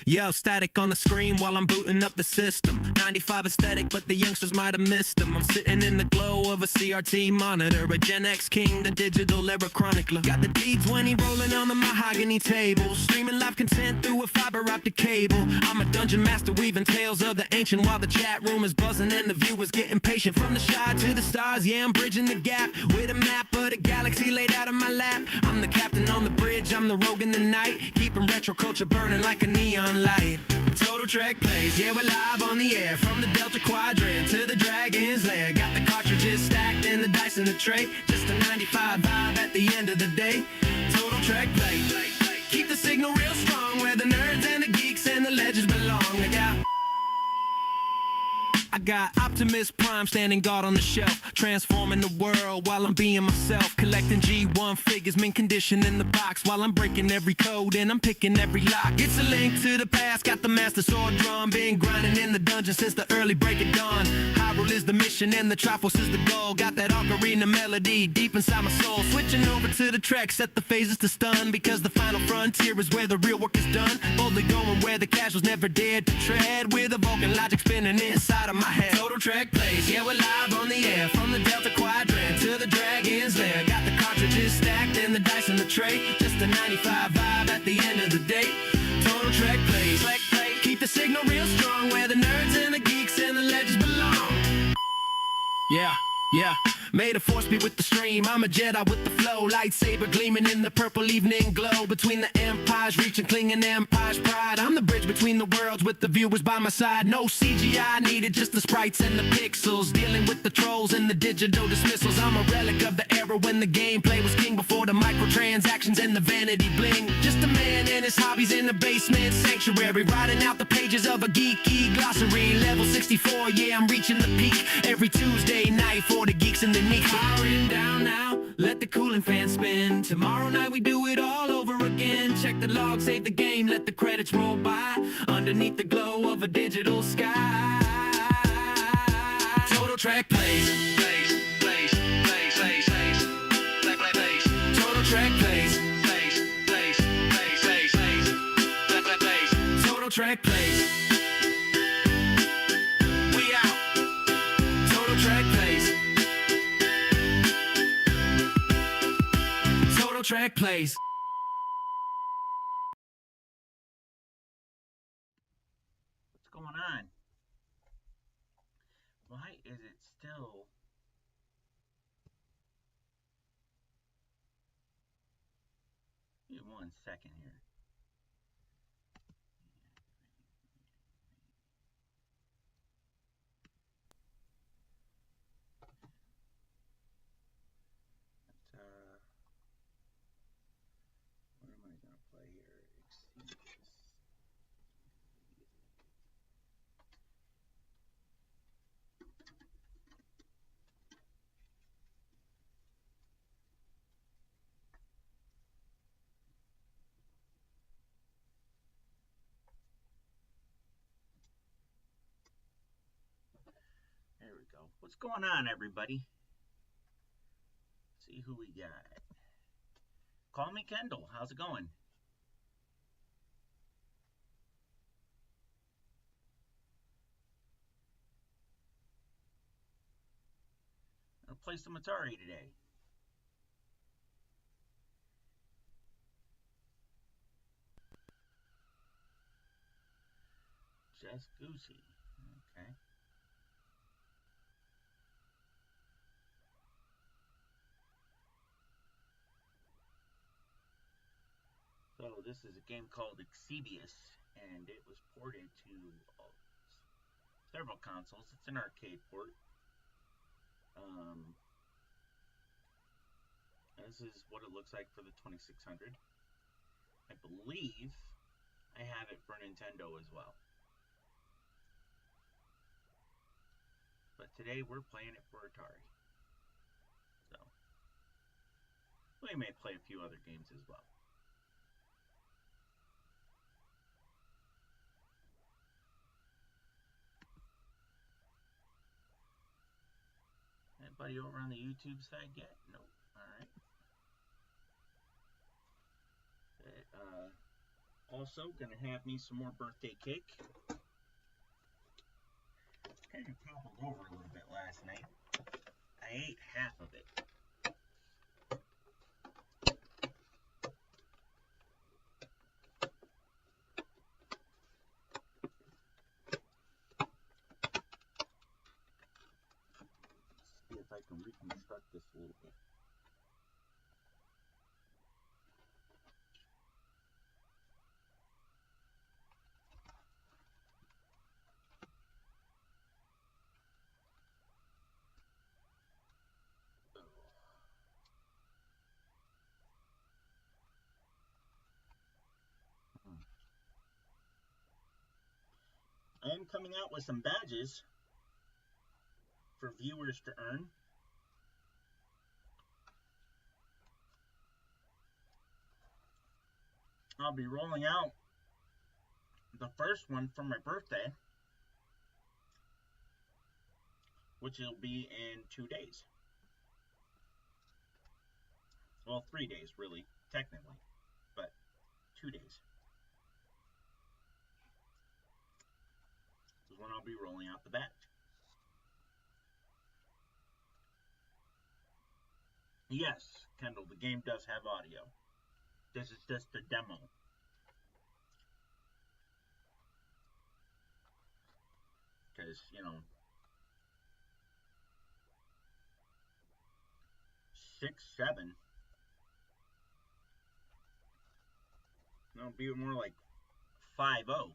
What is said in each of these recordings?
Yo, static on the screen while I'm booting up the system. 95 aesthetic, but the youngsters might have missed them. I'm sitting in the glow of a CRT monitor, a Gen X king, the digital era chronicler. Got the D20 rolling on the mahogany table, streaming live content through a fiber optic cable. I'm a dungeon master weaving tales of the ancient, while the chat room is buzzing and the viewers getting patient. From the shy to the stars, yeah, I'm bridging the gap with a map of the galaxy laid out on my lap. I'm the captain on the bridge, I'm the rogue in the night, keeping retro culture burning like a neon light. Total Trek plays, yeah, we're live on the air, from the Delta Quadrant to the Dragon's Lair. Got the cartridges stacked and the dice in the tray, just a 95 vibe at the end of the day. Total Trek play, keep the signal real strong, where the nerds and the geeks and the legends belong. I got Optimus Prime standing guard on the shelf, transforming the world while I'm being myself. Collecting G1 figures, mint condition in the box, while I'm breaking every code and I'm picking every lock. It's a link to the past, got the Master Sword drum, been grinding in the dungeon since the early break of dawn. Hyrule is the mission and the Triforce is the goal. Got that ocarina melody deep inside my soul. Switching over to the Trek, set the phases to stun, because the final frontier is where the real work is done. Boldly going where the casuals never dared to tread, with a Vulcan logic spinning inside of my head. Total Trek plays, yeah, we're live on the air, from the Delta Quadrant to the Dragon's Lair. Got the cartridges stacked and the dice in the tray, just a 95 vibe at the end of the day. Total Trek plays, keep the signal real strong, where the nerds and the geeks and the legends belong. Yeah, may the force be with the stream, I'm a Jedi with the flow, lightsaber gleaming in the purple evening glow. Between the empires, reaching clinging empire's pride, I'm the bridge between the worlds with the viewers by my side. No CGI needed, just the sprites and the pixels, dealing with the trolls and the digital dismissals. I'm a relic of the era when the gameplay was king, before the microtransactions and the vanity bling. Just a man and his hobbies in the basement sanctuary, writing out the pages of a geeky glossary. Level 64, yeah, I'm reaching the peak every Tuesday night for the geeks and the neeks. Powering down now, let the cooling fan spin. Tomorrow night we do it all over again. Check the log, save the game, let the credits roll by, underneath the glow of a digital sky. Total Trek plays. Total Trek plays. Total Trek plays. We out. Total Trek plays. Total Trek plays. What's going on? Why is it still... Give me 1 second here. What am I going to play here? There we go. What's going on, everybody? Let's see who we got. Call me Kendall. How's it going? I'll play some Atari today. Just Goosey. Okay. So this is a game called Exebius, and it was ported to several consoles. It's an arcade port. This is what it looks like for the 2600. I believe I have it for Nintendo as well. But today we're playing it for Atari. So we may play a few other games as well. Anybody over on the YouTube side yet? Nope. Alright. Also, gonna have me some more birthday cake. Kind of toppled over a little bit last night. I ate half of it. Let's see if I can reconstruct this a little bit. I am coming out with some badges for viewers to earn. I'll be rolling out the first one for my birthday, which will be in 2 days. Well, 3 days, really, technically, but 2 days is when I'll be rolling out the badge. Yes, Kendall, the game does have audio. This is just a demo. Because, 6, 7. No, it'll be more like 5-0.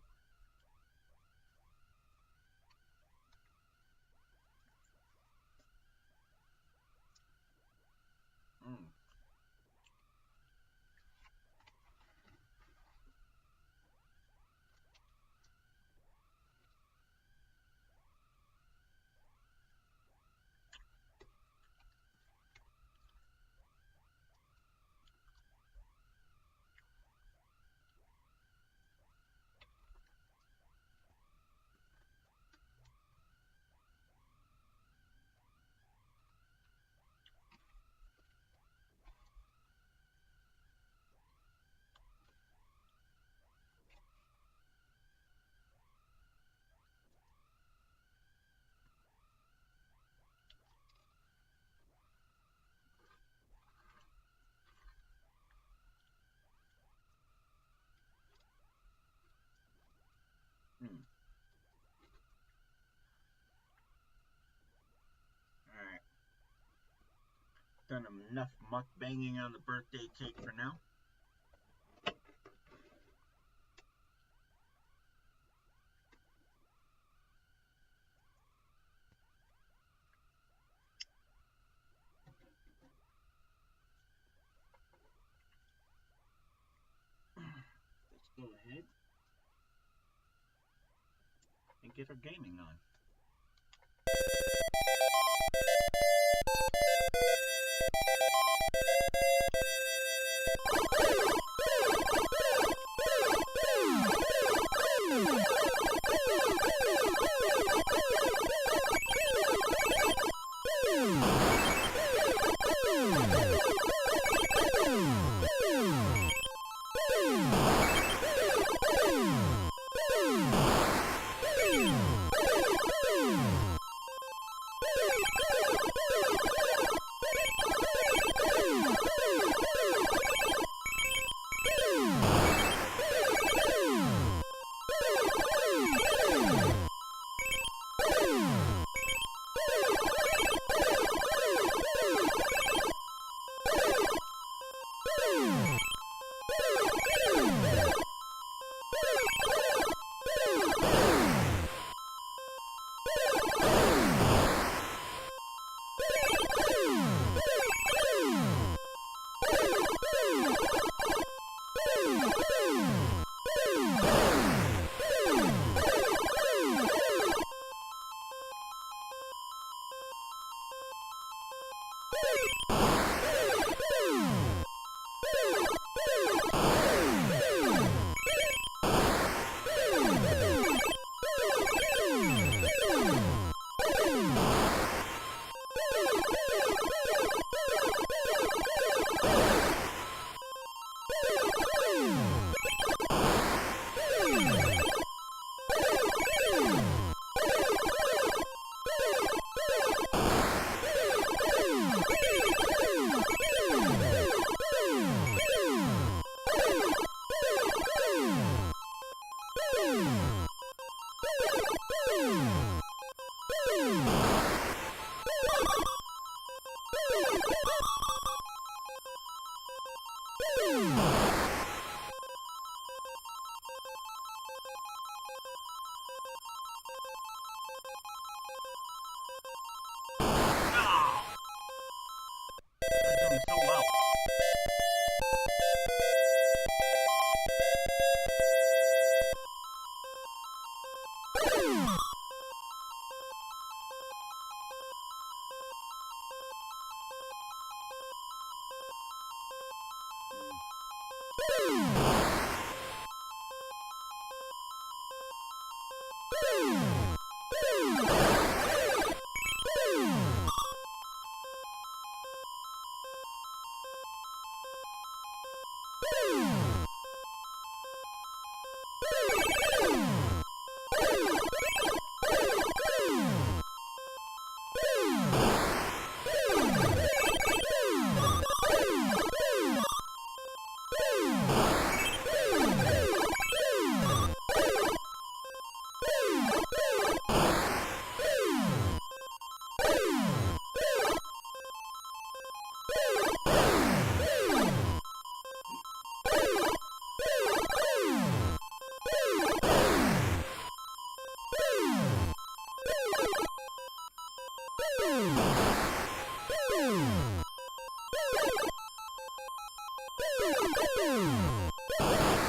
Alright. Done enough mukbanging on the birthday cake for now. Let's go ahead and get our gaming on. Doing so well.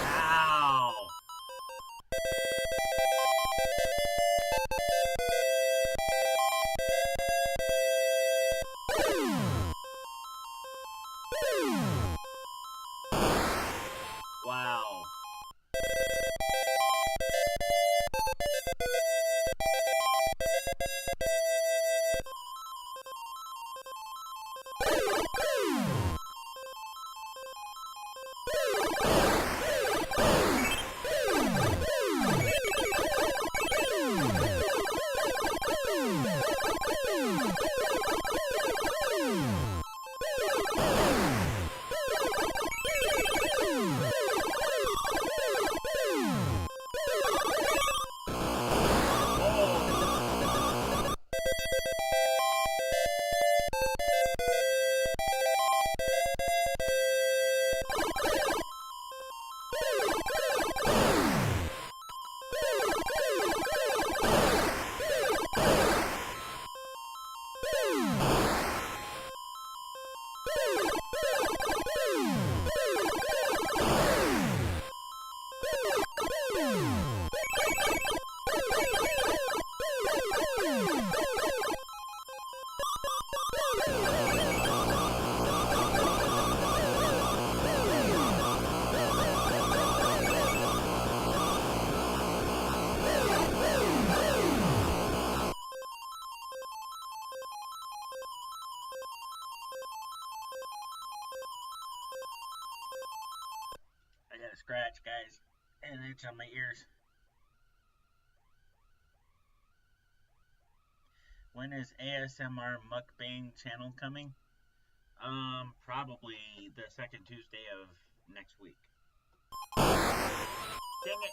Ow! Wow. I got a scratch, guys, and it's on my ears. When is ASMR mukbang channel coming? Probably the second Tuesday of next week. Dang it!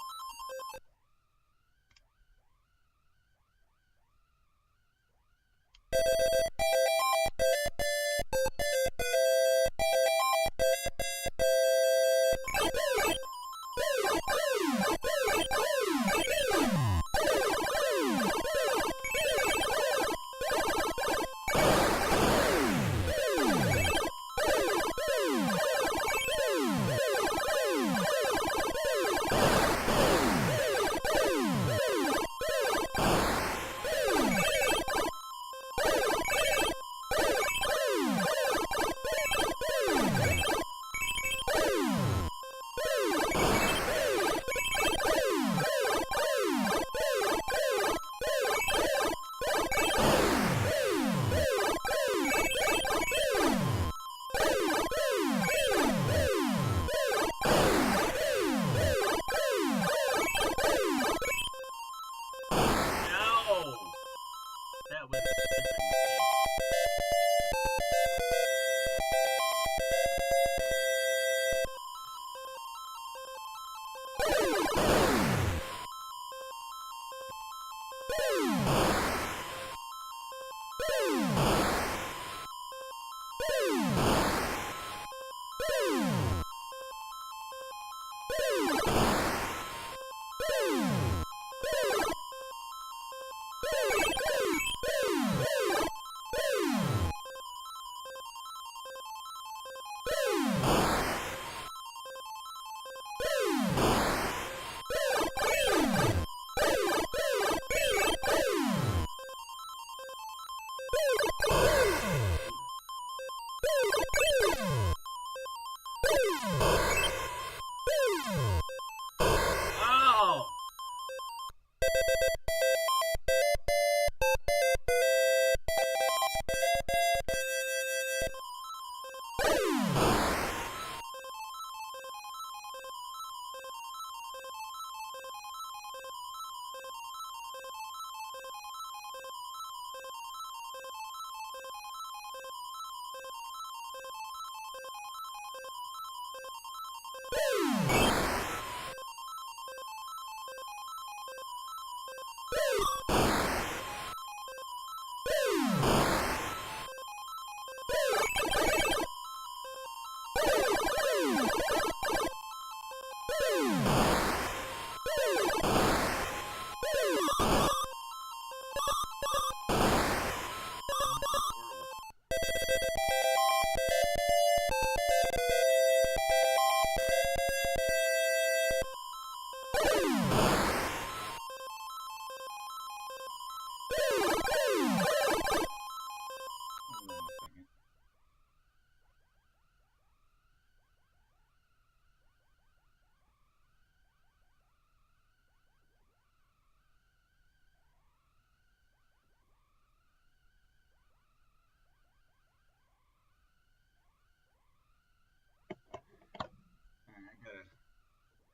Oh!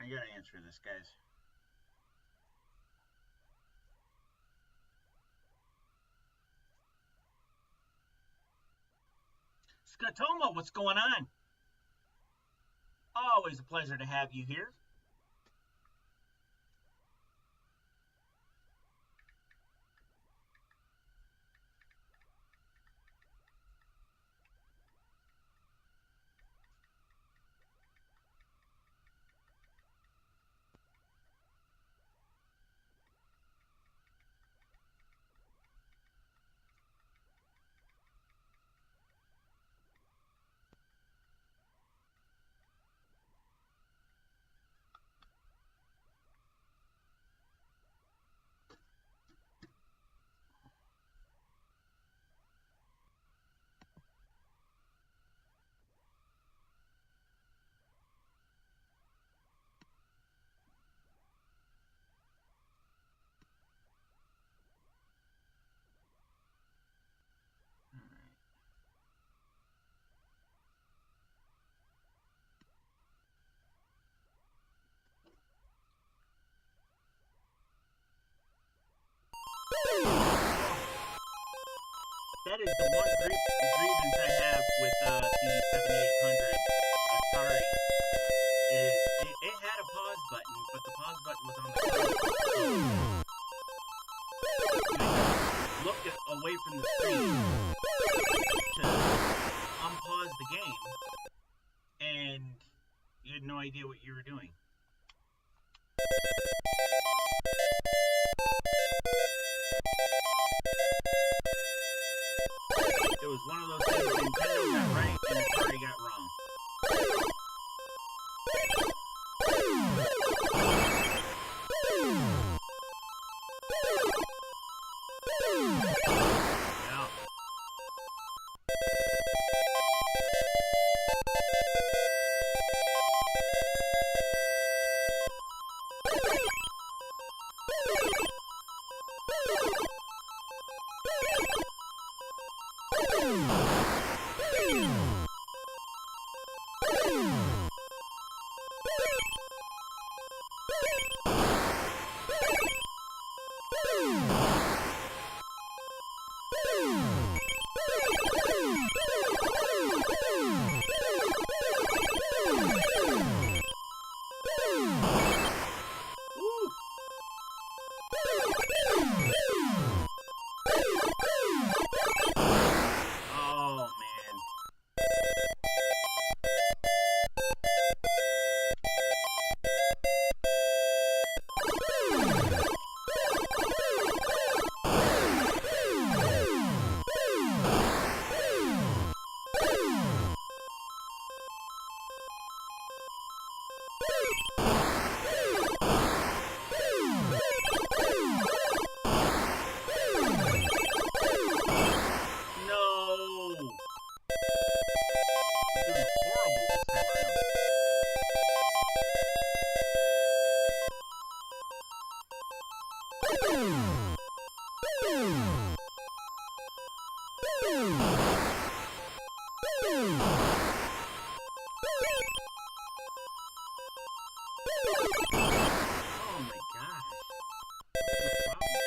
I gotta answer this, guys. Skatoma, what's going on? Always a pleasure to have you here. That is the one grievance I have with the 7800 Atari is it had a pause button, but the pause button was on the side. So look away from the screen to unpause the game, and you had no idea what you were doing. It was one of those things Nintendo got right and Atari got wrong. Yeah. Oh man. No. I'm doing horrible this time around. Oh my gosh. What is my problem?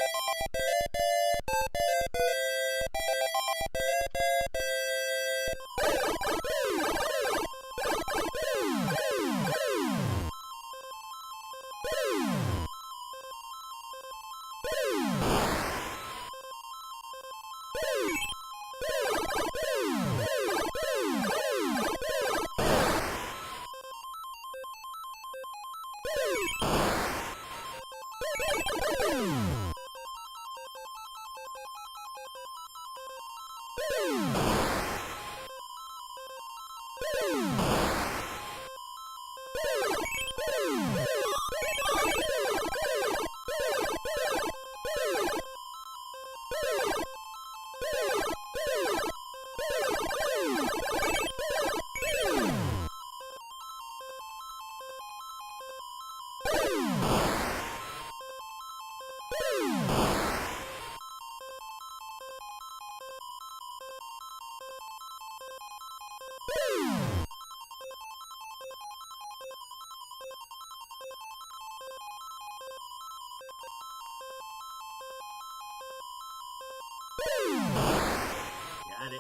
Got it.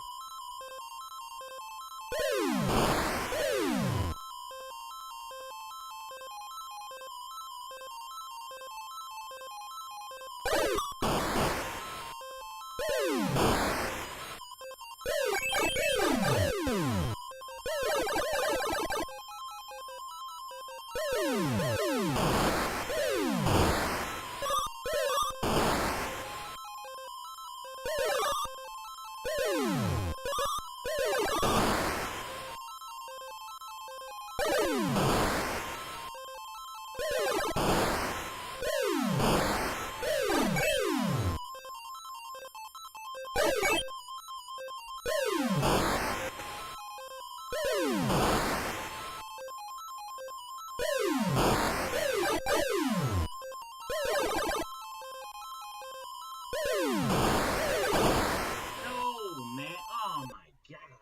No, man. Oh my god.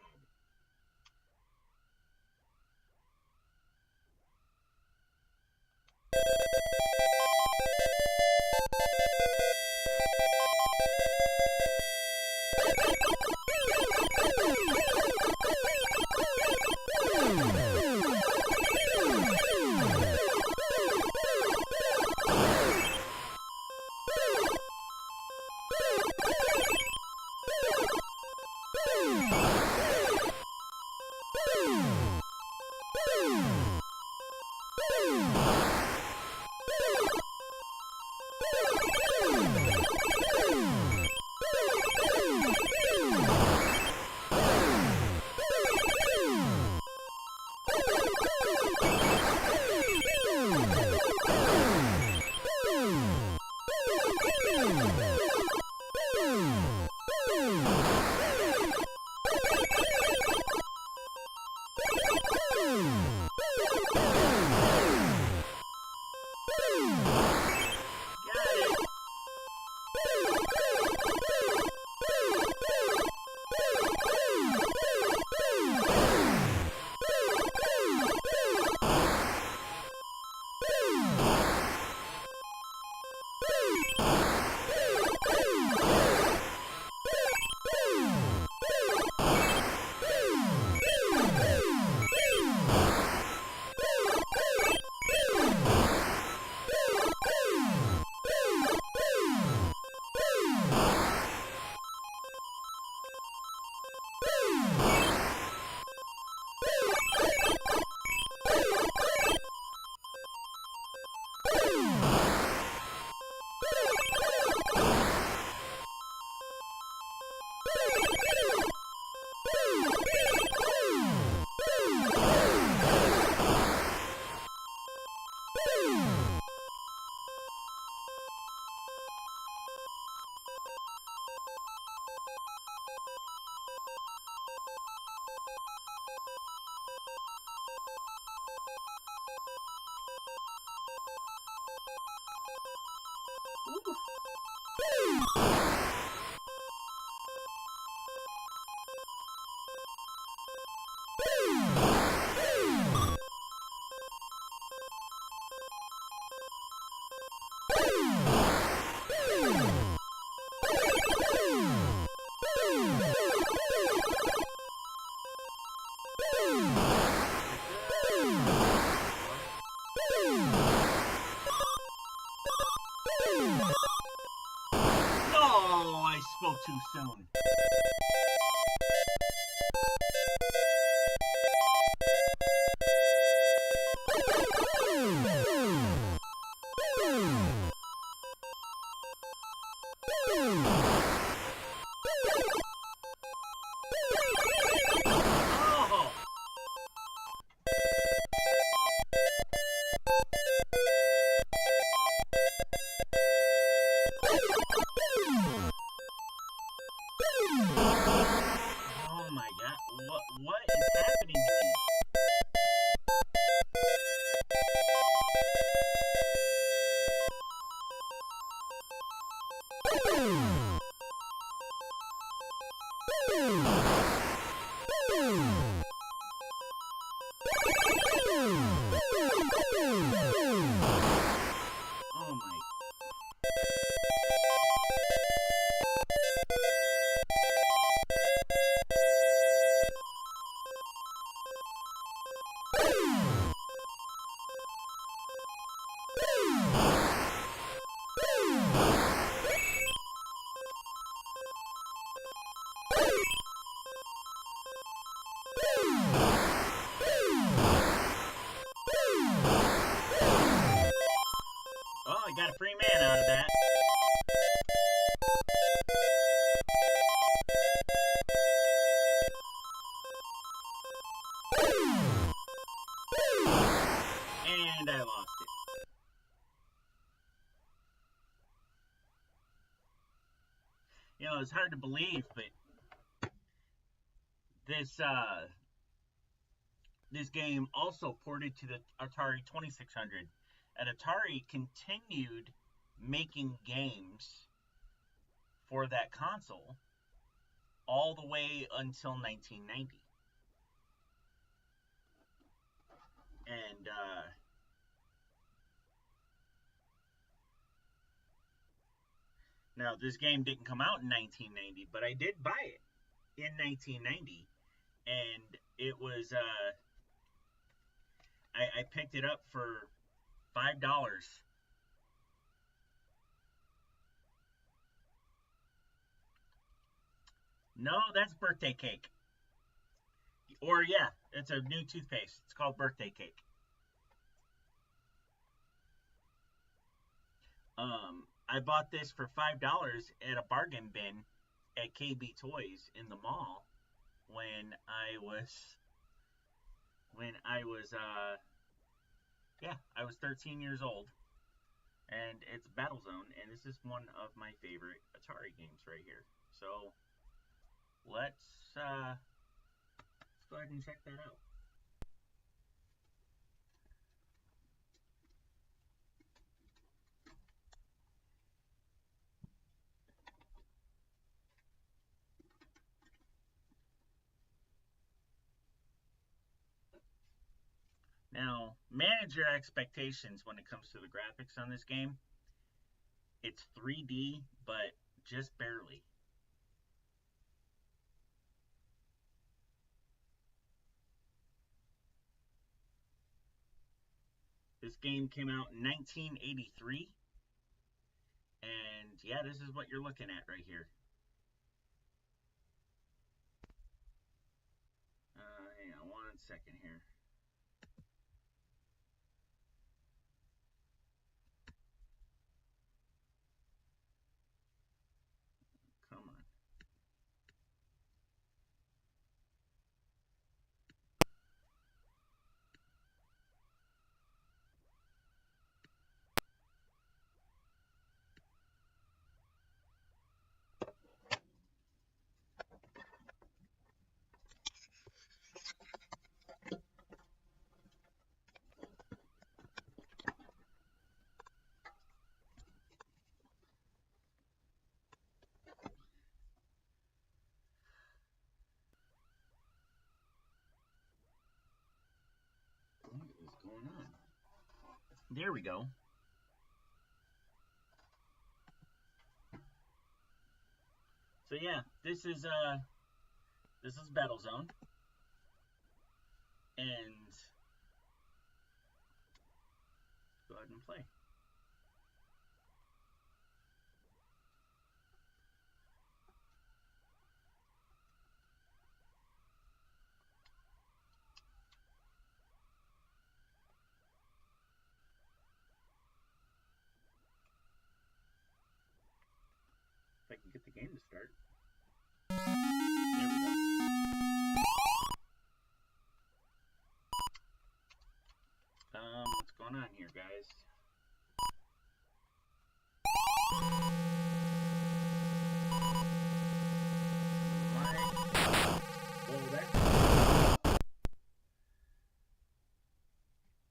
too soon. Oh! Oh my god, what is happening to me? Oh my. Oh, I got a free man out of that. And I lost it. You know, it's hard to believe, but this game also ported to the Atari 2600. And Atari continued making games for that console all the way until 1990. And now this game didn't come out in 1990, but I did buy it in 1990, and it was I picked it up for $5. No, that's birthday cake. Or yeah, it's a new toothpaste. It's called birthday cake. I bought this for $5 at a bargain bin at KB Toys in the mall when I was 13 years old. And it's Battlezone, and this is one of my favorite Atari games right here. So let's go ahead and check that out. Now, manage your expectations when it comes to the graphics on this game. It's 3D, but just barely. This game came out in 1983. And yeah, this is what you're looking at right here. Hang on 1 second here. Come on. What is going on? There we go. So yeah, this is Battlezone, and go ahead and play. game to start. There we go. What's going on here, guys?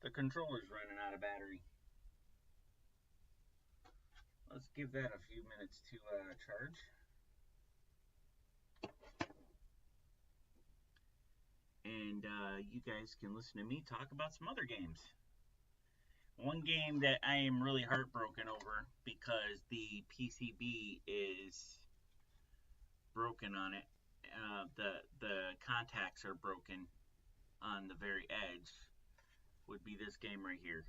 The controller's running out of battery. Let's give that a few minutes to charge. And you guys can listen to me talk about some other games. One game that I am really heartbroken over because the PCB is broken on it. The contacts are broken on the very edge. Would be this game right here,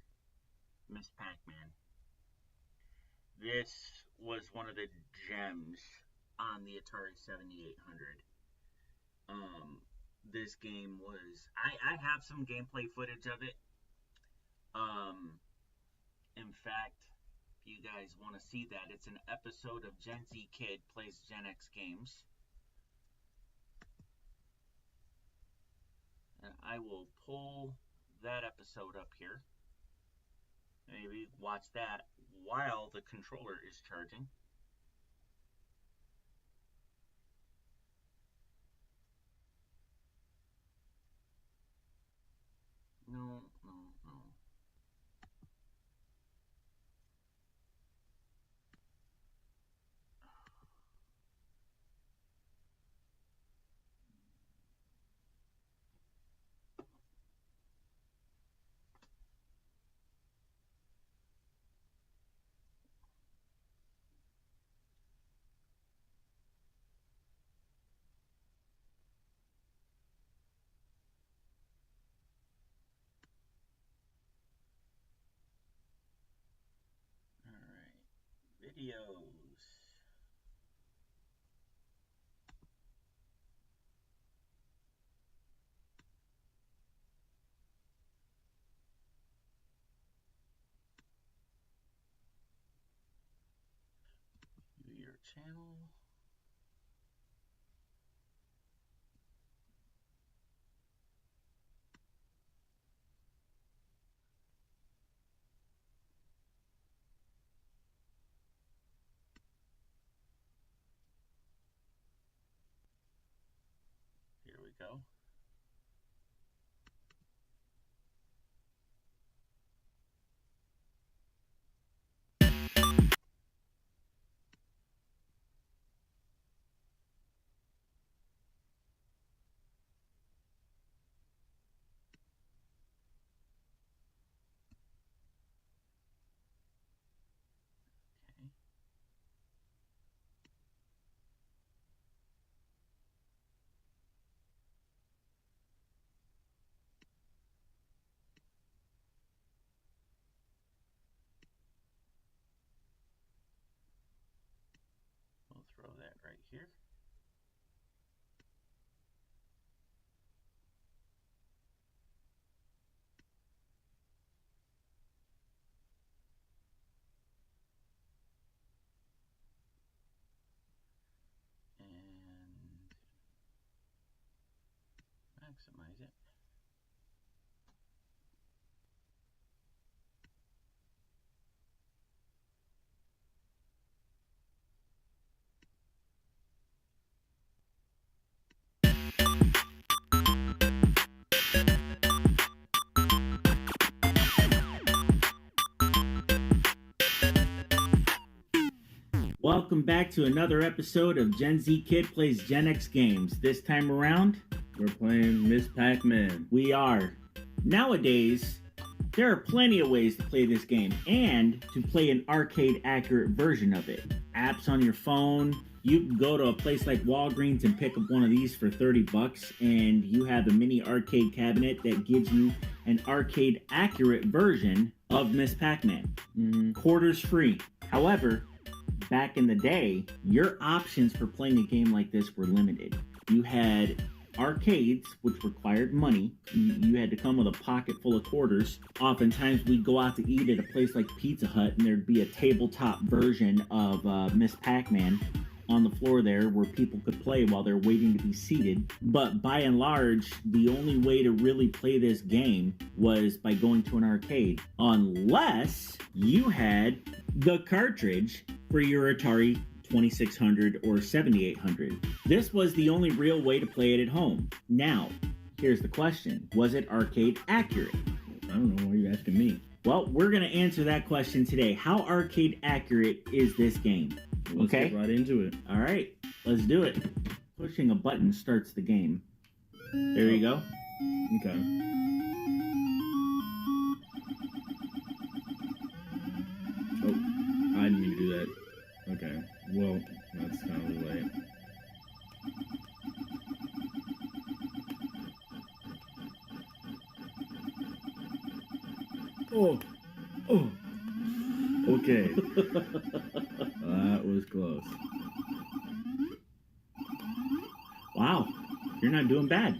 Miss Pac-Man. This was one of the gems on the Atari 7800. This game was, I have some gameplay footage of it. In fact, if you guys want to see that, it's an episode of Gen Z Kid Plays Gen X Games. And I will pull that episode up here. Maybe watch that while the controller is charging. No. Videos. View your channel. Here we go. We'll throw that right here. And maximize it. Welcome back to another episode of Gen Z Kid Plays Gen X Games. This time around, we're playing Miss Pac-Man. we are. Nowadays, there are plenty of ways to play this game and to play an arcade-accurate version of it. Apps on your phone. You can go to a place like Walgreens and pick up one of these for $30 and you have a mini arcade cabinet that gives you an arcade-accurate version of Miss Pac-Man. Quarters free. However, back in the day, your options for playing a game like this were limited. You had arcades, which required money. You had to come with a pocket full of quarters. Oftentimes, we'd go out to eat at a place like Pizza Hut, and there'd be a tabletop version of Miss Pac-Man. on the floor there where people could play while they're waiting to be seated. But by and large, the only way to really play this game was by going to an arcade, unless you had the cartridge for your Atari 2600 or 7800. This was the only real way to play it at home. Now, here's the question. Was it arcade accurate? I don't know why you're asking me. Well, we're going to answer that question today. How arcade accurate is this game? Let's get right into it. All right, let's do it. Pushing a button starts the game. There you go. Okay. Oh, I didn't mean to do that. Okay. Well, that's kind of late. Oh. Okay. That was close. Wow, you're not doing bad.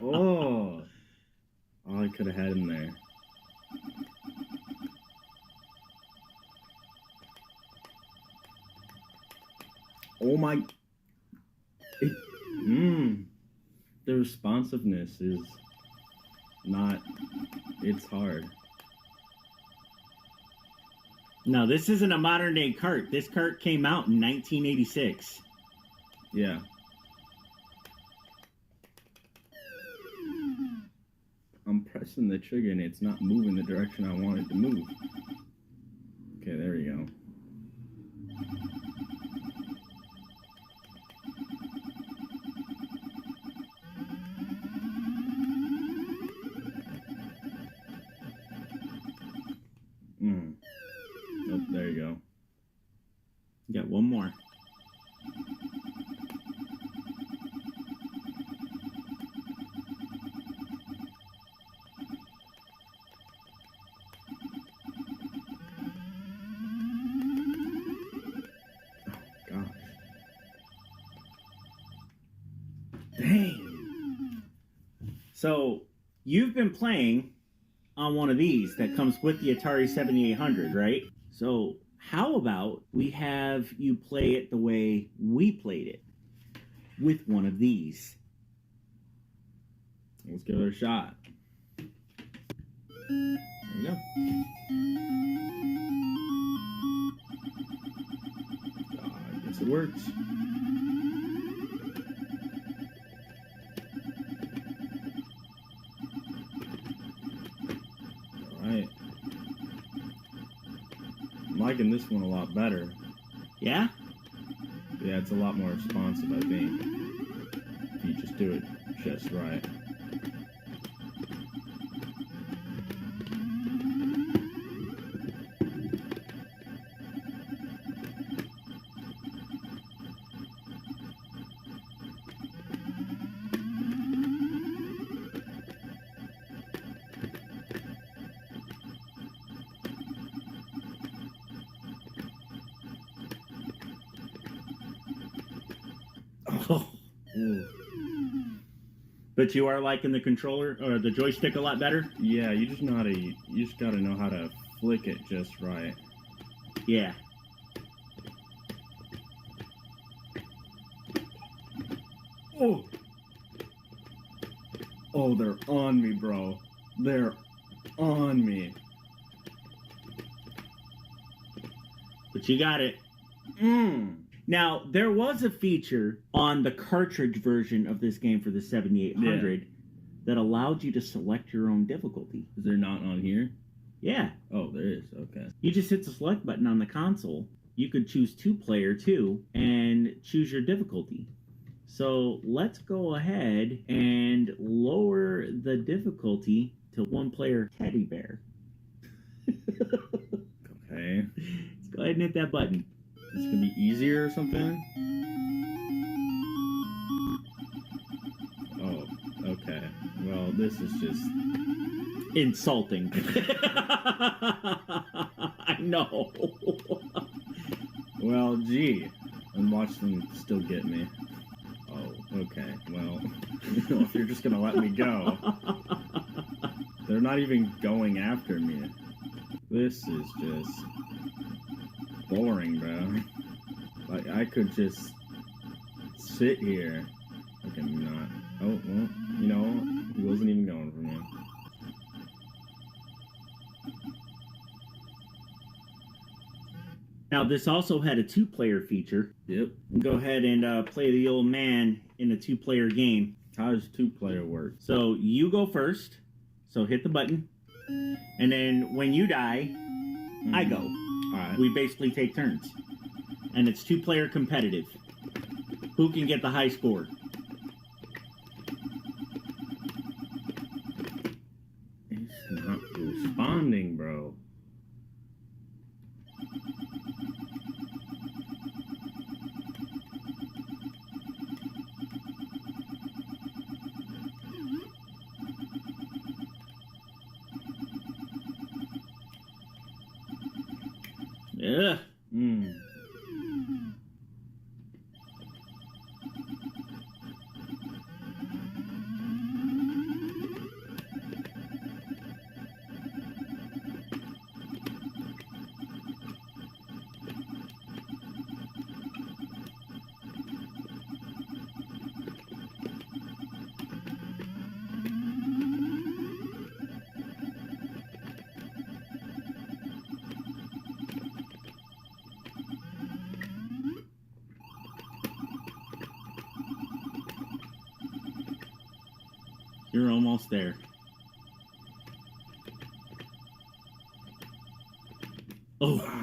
Oh. I could have had him there. Oh my. The responsiveness is not. It's hard. No, this isn't a modern day cart. This cart came out in 1986. Yeah. I'm pressing the trigger and it's not moving the direction I want it to move. Okay, there we go. Oh, there you go. You got one more. Dang. So, you've been playing on one of these that comes with the Atari 7800, right? So, how about we have you play it the way we played it with one of these? Let's give it a shot. There you go. I guess it works. Alright. I'm liking this one a lot better. Yeah? Yeah, it's a lot more responsive, I think. If you just do it just right. Ooh. But you are liking the controller or the joystick a lot better? Yeah, you just gotta know how to flick it just right. Yeah. Oh! Oh, they're on me, bro. They're on me. But you got it. Now, there was a feature on the cartridge version of this game for the 7800 that allowed you to select your own difficulty. Is there not on here? Yeah. Oh, there is. Okay. You just hit the select button on the console. You could choose 2-player too and choose your difficulty. So let's go ahead and lower the difficulty to 1-player teddy bear. Okay. Let's go ahead and hit that button. This gonna be easier or something? Oh, okay. Well, Well, this is just insulting. I know. well, gee, and watch them still get me. Oh, okay. Well, if you're just gonna let me go, they're not even going after me. This is just boring, bro. Like I could just sit here. Okay, not. Oh well, you know, he wasn't even going for me. Now, this also had a 2-player feature. Yep. Go ahead and play the old man in a 2-player game. How does 2-player work? So you go first. So hit the button. And then when you die, I go. All right. We basically take turns. And it's 2-player competitive. Who can get the high score? It's not responding, bro. Ugh. You're almost there. Oh.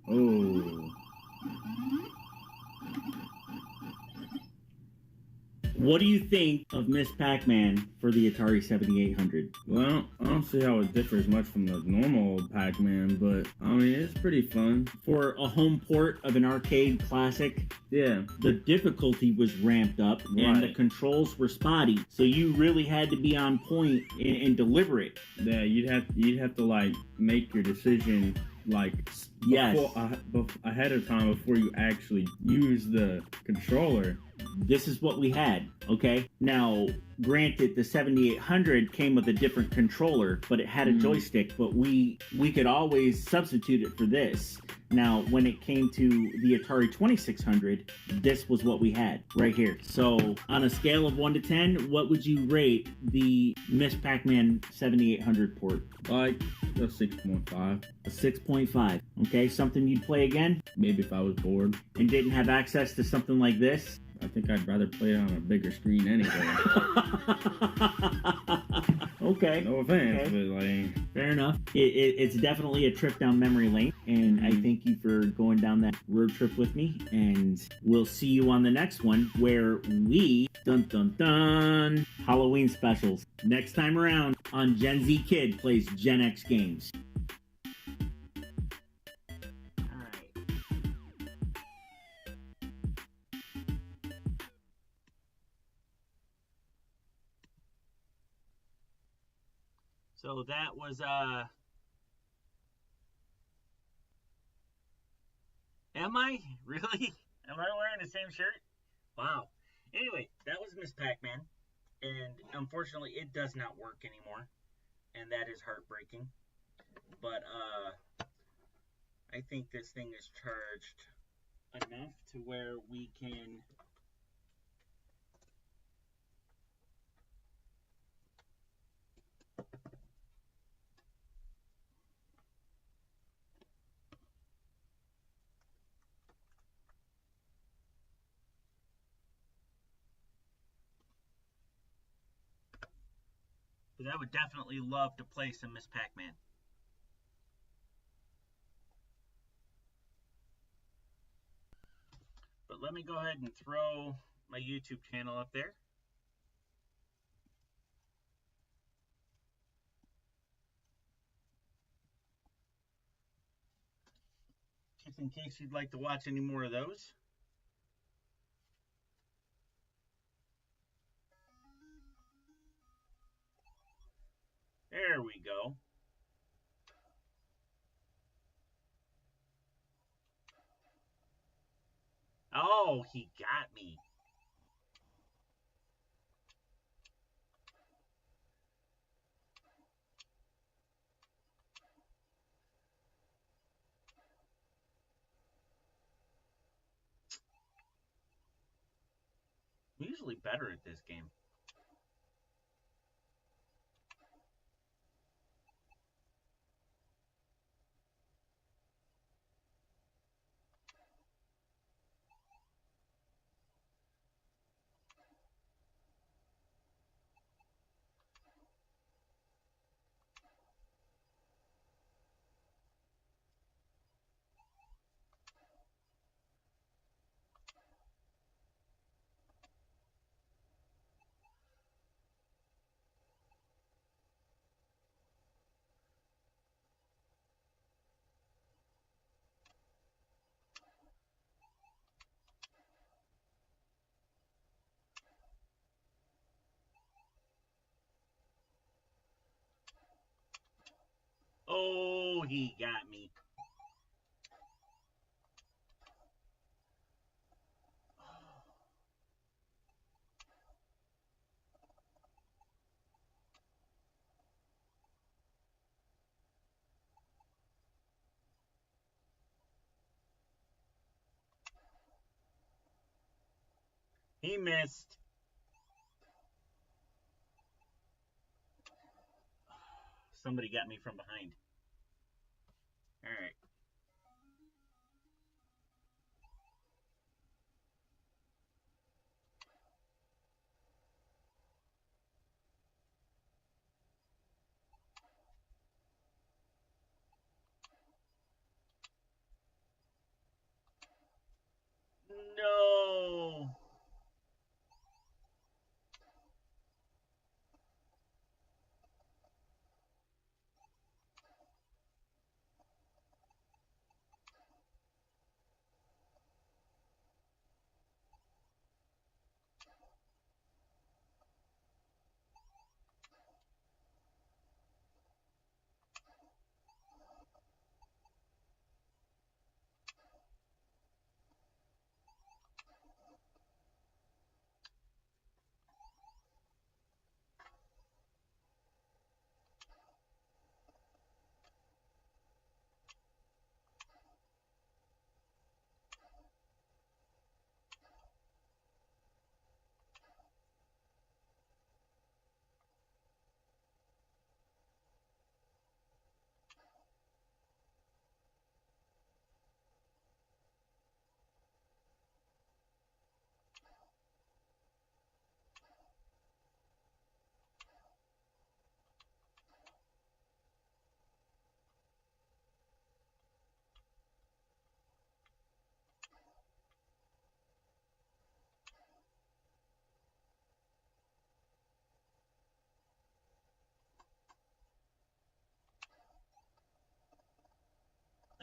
Oh. What do you think of Miss Pac-Man for the Atari 7800? Well, I don't see how it differs much from the normal Pac-Man, but I mean, it's pretty fun. For a home port of an arcade classic, Yeah. the difficulty was ramped up and the Right. controls were spotty. So you really had to be on point and deliberate. Yeah, you'd have to like make your decision like Yes. ahead of time before you actually use the controller. This is what we had, okay? Now, granted, the 7800 came with a different controller, but it had a joystick, but we could always substitute it for this. Now, when it came to the Atari 2600, this was what we had right here. So, on a scale of 1 to 10, what would you rate the Miss Pac-Man 7800 port? Like a 6.5. A 6.5, okay? Something you'd play again Maybe if I was bored. and didn't have access to something like this? I think I'd rather play it on a bigger screen anyway. Okay. No offense, Okay. but like, Fair enough. It's definitely a trip down memory lane, and I thank you for going down that road trip with me. And we'll see you on the next one, where we dun dun dun Halloween specials next time around on Gen Z Kid Plays Gen X Games. So that was Am I? Really? Am I wearing the same shirt? Wow. Anyway, that was Miss Pac-Man. And unfortunately it does not work anymore. And that is heartbreaking. But I think this thing is charged enough to where we can Because I would definitely love to play some Miss Pac-Man. But let me go ahead and throw my YouTube channel up there. Just in case you'd like to watch any more of those. There we go. Oh, he got me. I'm usually better at this game. Oh, he got me. He missed. Somebody got me from behind. All right. No.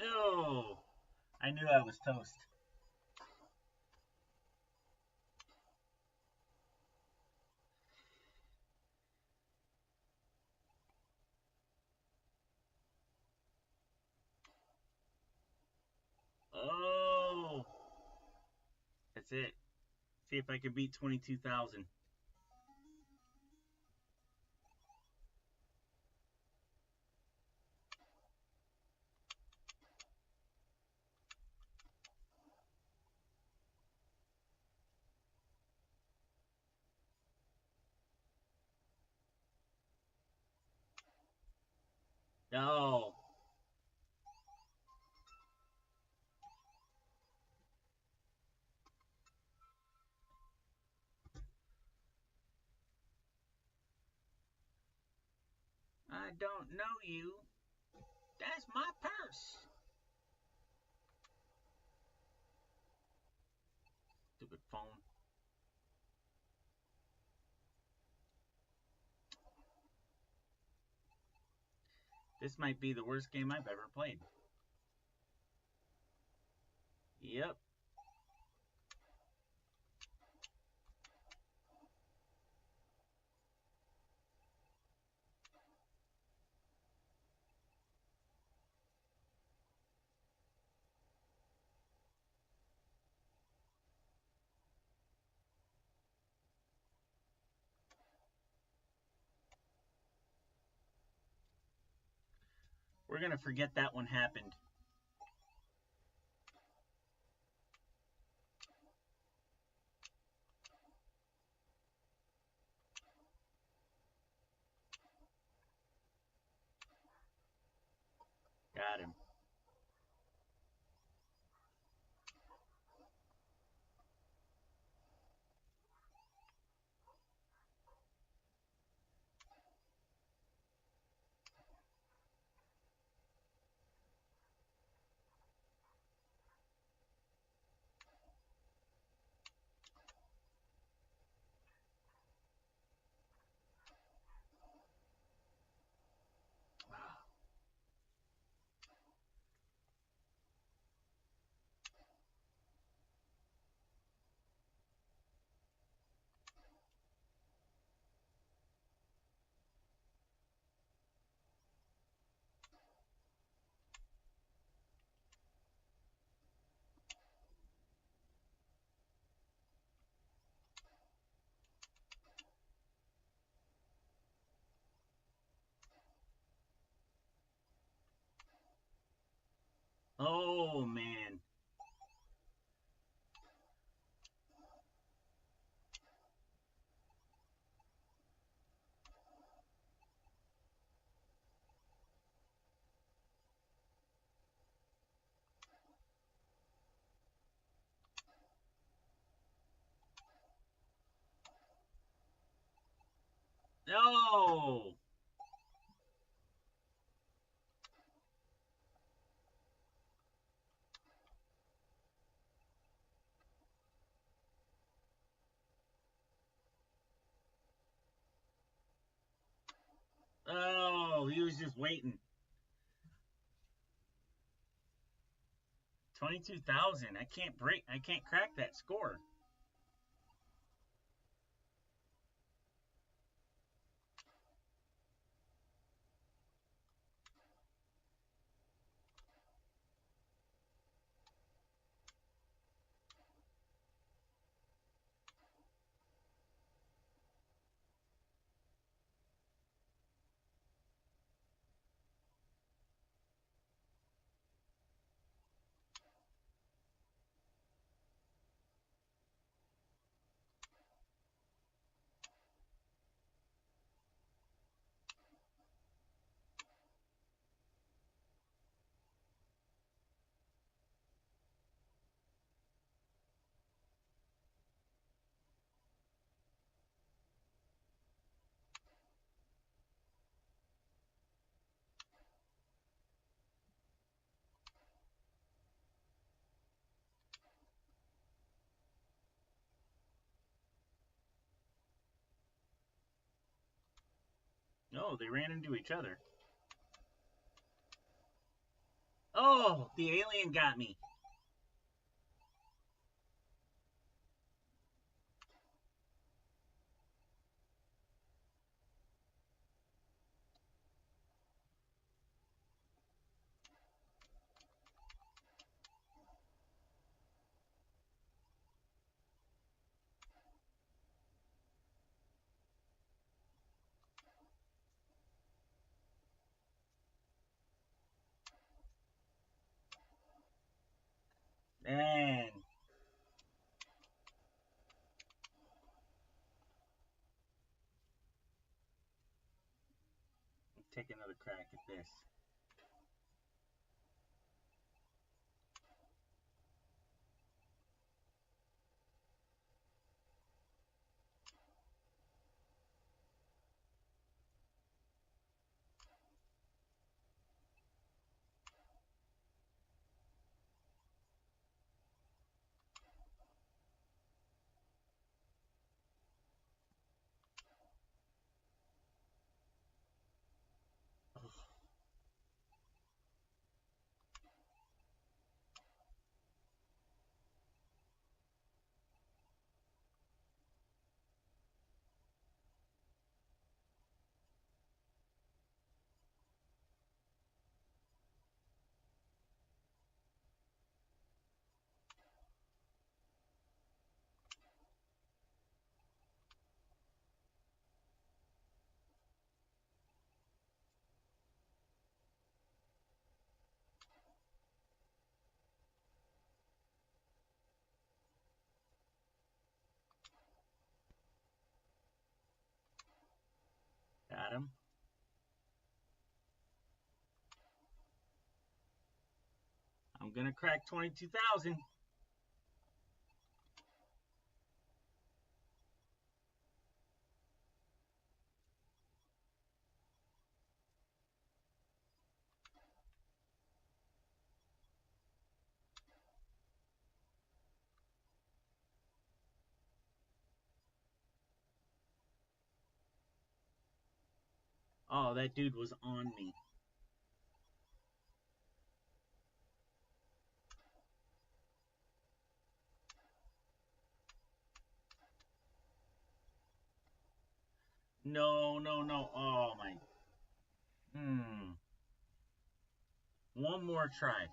Oh, I knew I was toast. Oh, that's it. See if I can beat 22,000. No. I don't know you. That's my purse. Stupid phone. This might be the worst game I've ever played. Yep. We're gonna forget that one happened. Got him. Oh, man. No! Oh, he was just waiting. 22,000. I can't crack that score. No, they ran into each other. Oh, the alien got me. Man. Take another crack at this. gonna crack 22,000. Oh, that dude was on me. No, no, no. Oh my. One more try.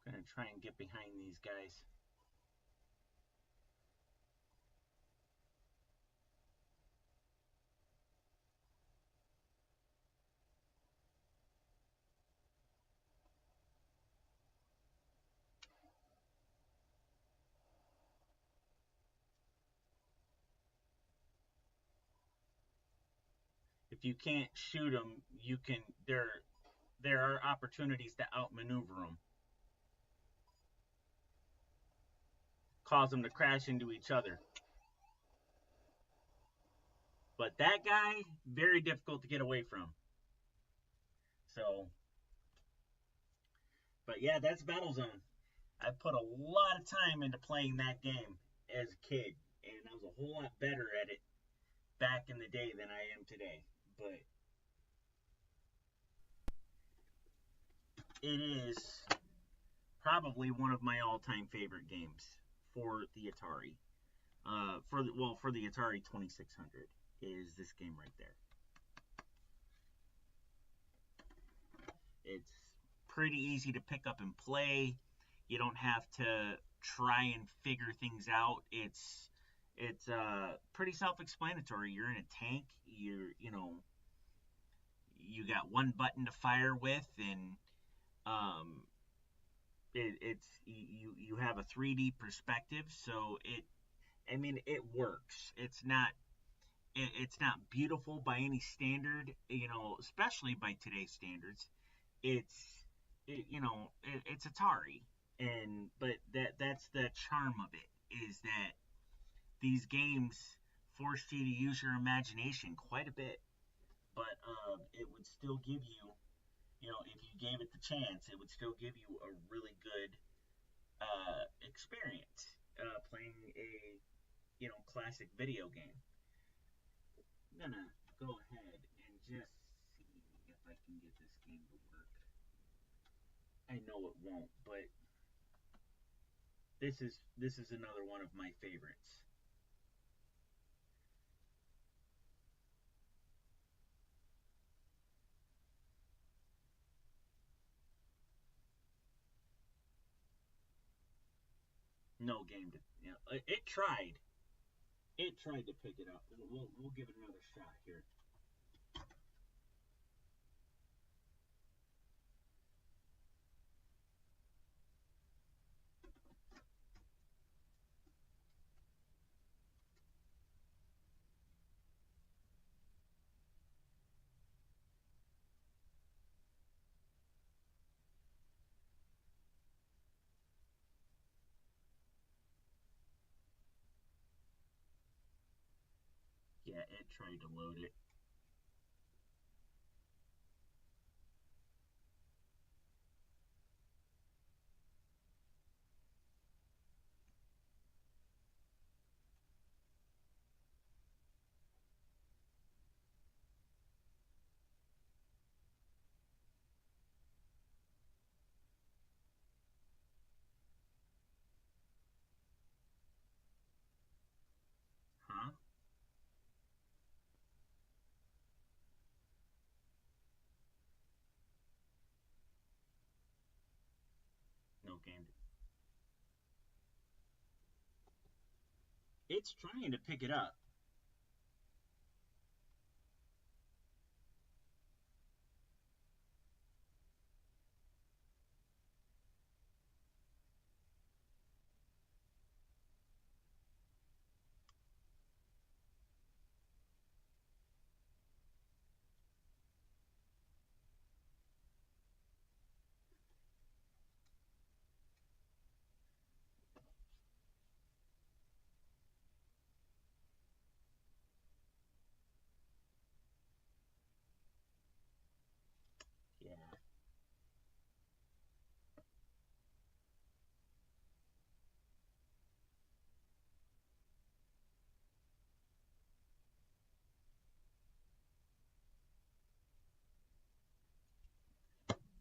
I'm gonna try and get behind these guys. If you can't shoot them, you can. There are opportunities to outmaneuver them, cause them to crash into each other. But that guy, very difficult to get away from. So, but yeah, that's Battlezone. I put a lot of time into playing that game as a kid, and I was a whole lot better at it back in the day than I am today. But it is probably one of my all-time favorite games for the Atari. For the Atari 2600 is this game right there. It's pretty easy to pick up and play. You don't have to try and figure things out. It's pretty self-explanatory. You're in a tank. You got one button to fire with, and it's you have a 3D perspective, so it works. It's not beautiful by any standard, especially by today's standards. It's Atari, but that's the charm of it, is that these games force you to use your imagination quite a bit, but it would still give you, if you gave it the chance, it would still give you a really good experience playing a classic video game. I'm gonna go ahead and just see if I can get this game to work. I know it won't, but this is another one of my favorites. No game to, it tried to pick it up. We'll give it another shot here. tried to load it. Huh? No game. It's trying to pick it up. Yeah.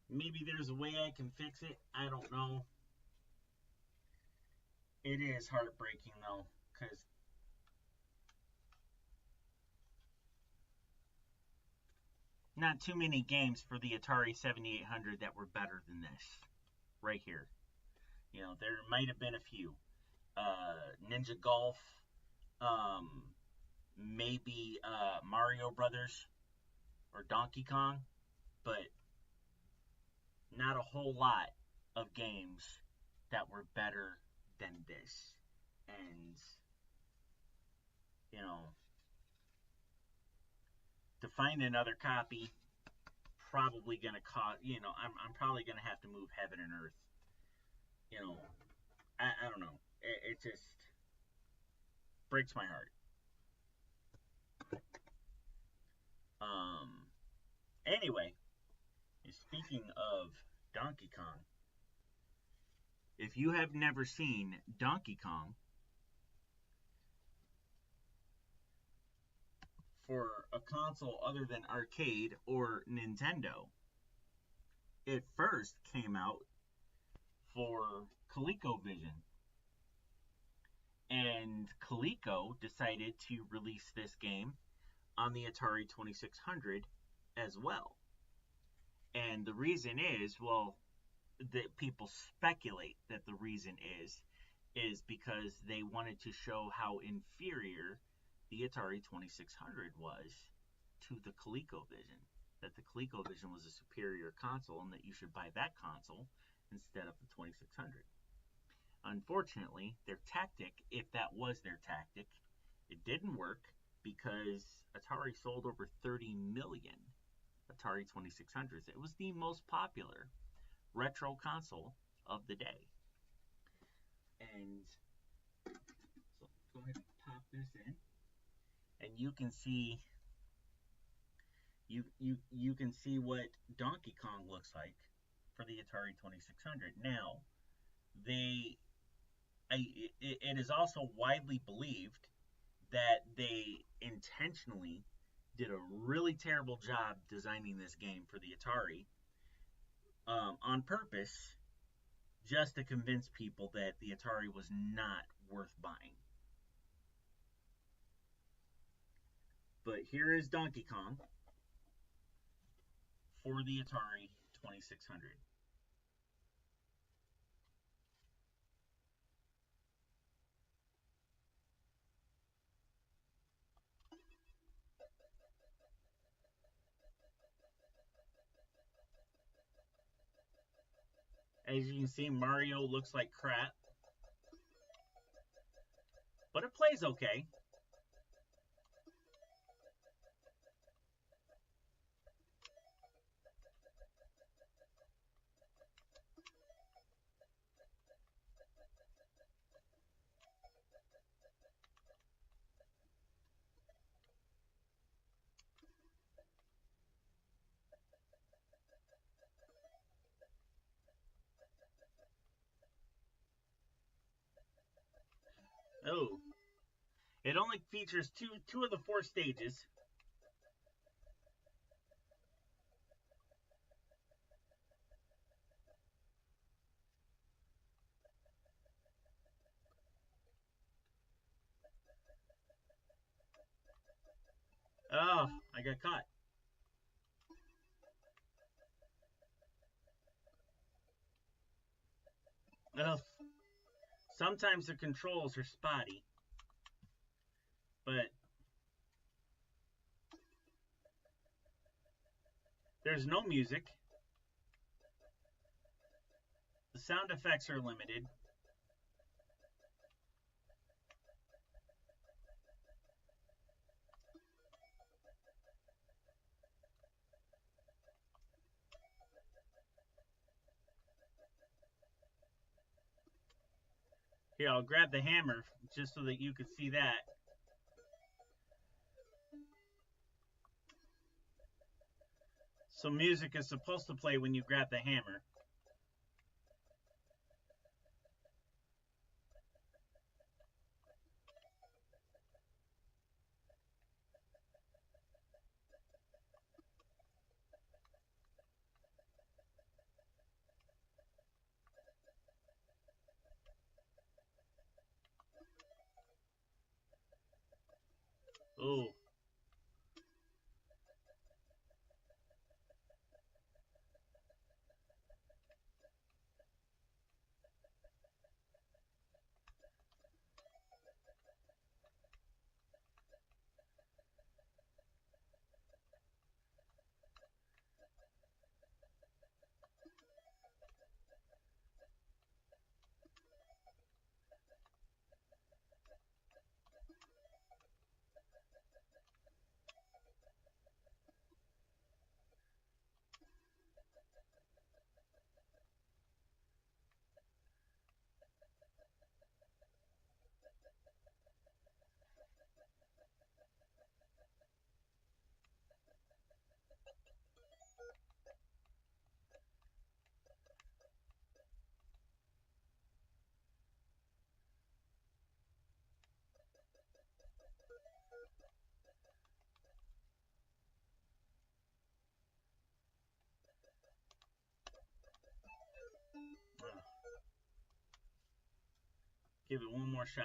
Maybe there's a way I can fix it. I don't know. It is heartbreaking though, because not too many games for the Atari 7800 that were better than this. Right here. You know, there might have been a few. Ninja Golf, um, maybe Mario Brothers or Donkey Kong, but not a whole lot of games that were better than this. And, you know, to find another copy, probably going to cost, I'm probably going to have to move heaven and earth. You know, I don't know. It just breaks my heart. Anyway, speaking of Donkey Kong, if you have never seen Donkey Kong, for a console other than arcade or Nintendo, it first came out for ColecoVision. And Coleco decided to release this game on the Atari 2600 as well. And the reason is, well, that people speculate that the reason is because they wanted to show how inferior the Atari 2600 was to the ColecoVision. That the ColecoVision was a superior console and that you should buy that console instead of the 2600. Unfortunately, their tactic, if that was their tactic, it didn't work because Atari sold over 30 million Atari 2600s. It was the most popular retro console of the day. And so go ahead and pop this in, and you can see you can see what Donkey Kong looks like for the Atari 2600. Now, it is also widely believed that they intentionally did a really terrible job designing this game for the Atari on purpose, just to convince people that the Atari was not worth buying. But here is Donkey Kong for the Atari 2600. As you can see, Mario looks like crap, but it plays okay. Oh. It only features two of the 4 stages. Oh, I got caught. Ugh. Sometimes the controls are spotty, but there's no music. The sound effects are limited. Here, I'll grab the hammer just so that you could see that. So music is supposed to play when you grab the hammer. Oh. Give it one more shot.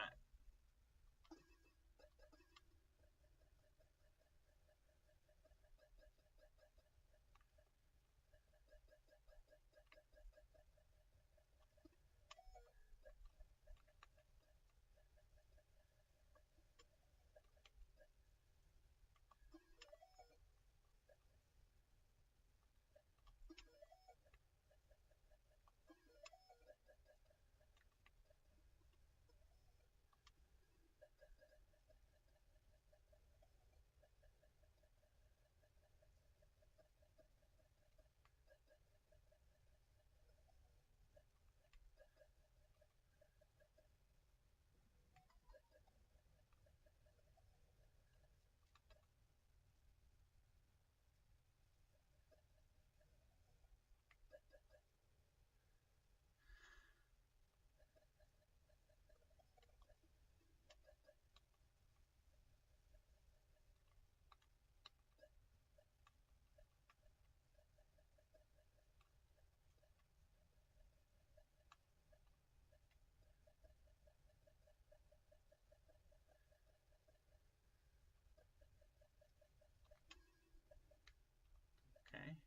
Okay.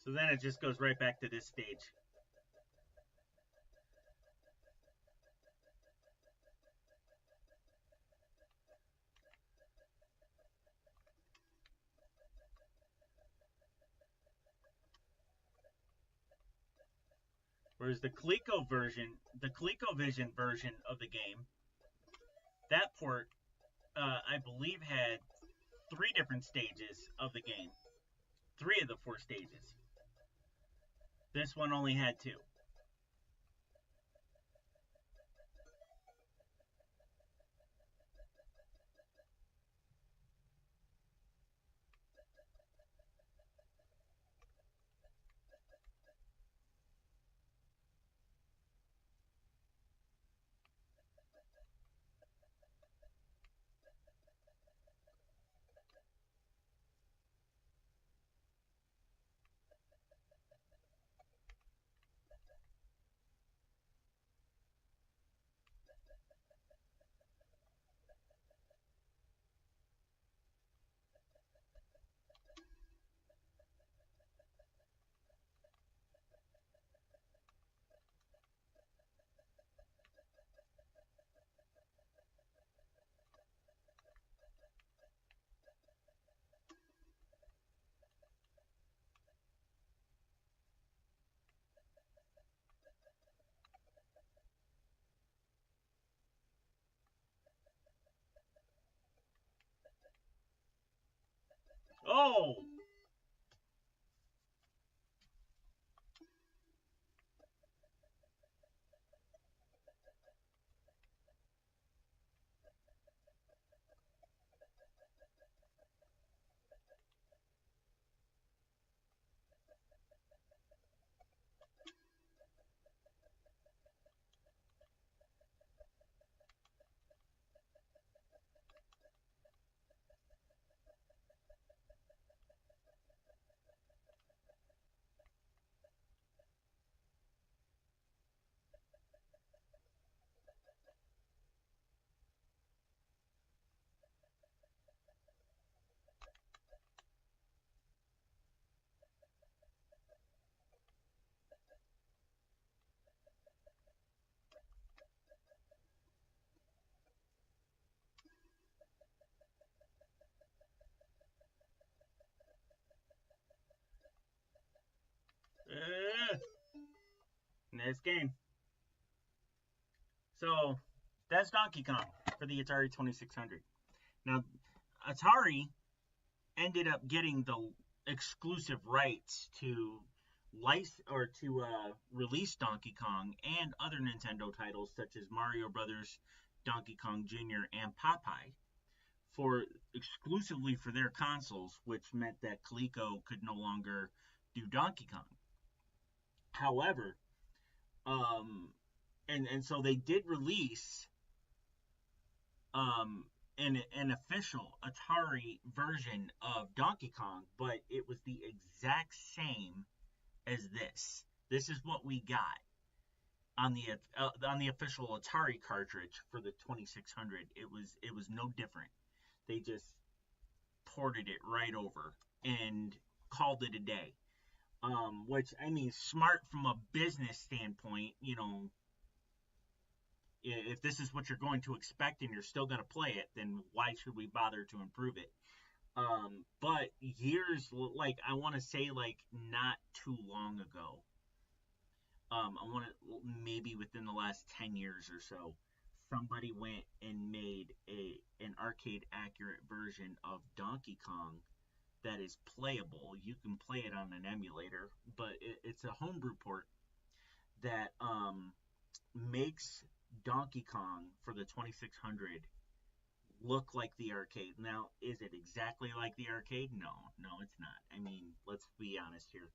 So then it just goes right back to this stage. Whereas the ColecoVision version of the game, that port, I believe, had 3 different stages of the game. 3 of the 4 stages. This one only had 2. Oh! Nice game. So, that's Donkey Kong for the Atari 2600. Now, Atari ended up getting the exclusive rights to release Donkey Kong and other Nintendo titles such as Mario Brothers, Donkey Kong Jr., and Popeye exclusively for their consoles, which meant that Coleco could no longer do Donkey Kong. However, and so they did release an official Atari version of Donkey Kong, but it was the exact same as this. This is what we got on the official Atari cartridge for the 2600. It was no different. They just ported it right over and called it a day. Which, I mean, smart from a business standpoint, if this is what you're going to expect and you're still going to play it, then why should we bother to improve it? But years, I want to say, not too long ago, I want to, maybe within the last 10 years or so, somebody went and made an arcade accurate version of Donkey Kong that is playable. You can play it on an emulator, but it's a homebrew port that makes Donkey Kong for the 2600 look like the arcade. Now, is it exactly like the arcade? No, it's not. I mean, let's be honest here.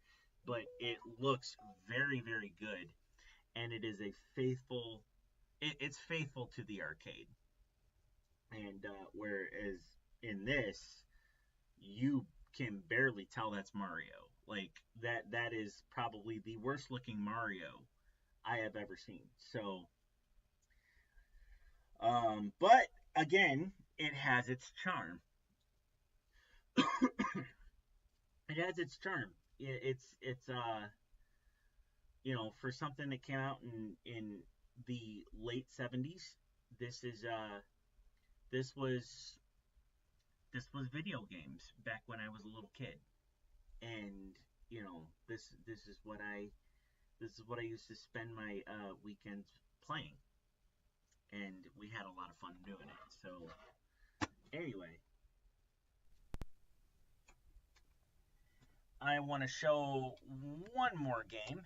But it looks very, very good, and it is it's faithful to the arcade. And whereas in this, you can barely tell that's Mario. That is probably the worst looking Mario I have ever seen. So, but again, it has its charm. It has its charm. It's for something that came out in the late 70s, this was video games back when I was a little kid. And this is what I used to spend my weekends playing, and we had a lot of fun doing it. So anyway, I want to show one more game.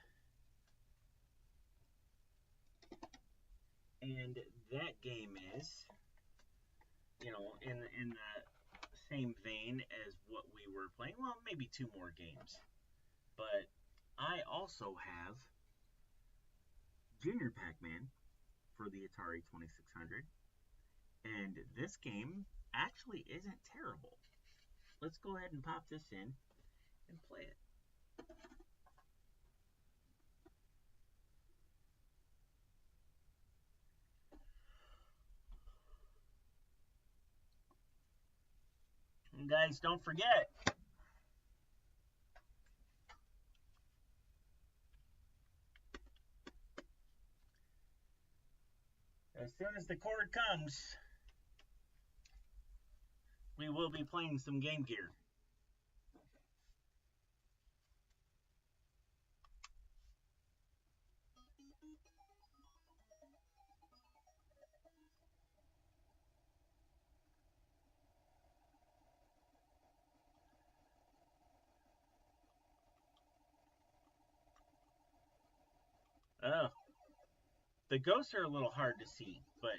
And that game is, in the same vein as what we were playing. Well, maybe two more games. But I also have Junior Pac-Man for the Atari 2600. And this game actually isn't terrible. Let's go ahead and pop this in and play it. And guys, don't forget, as soon as the cord comes, we will be playing some Game Gear. Oh, the ghosts are a little hard to see, but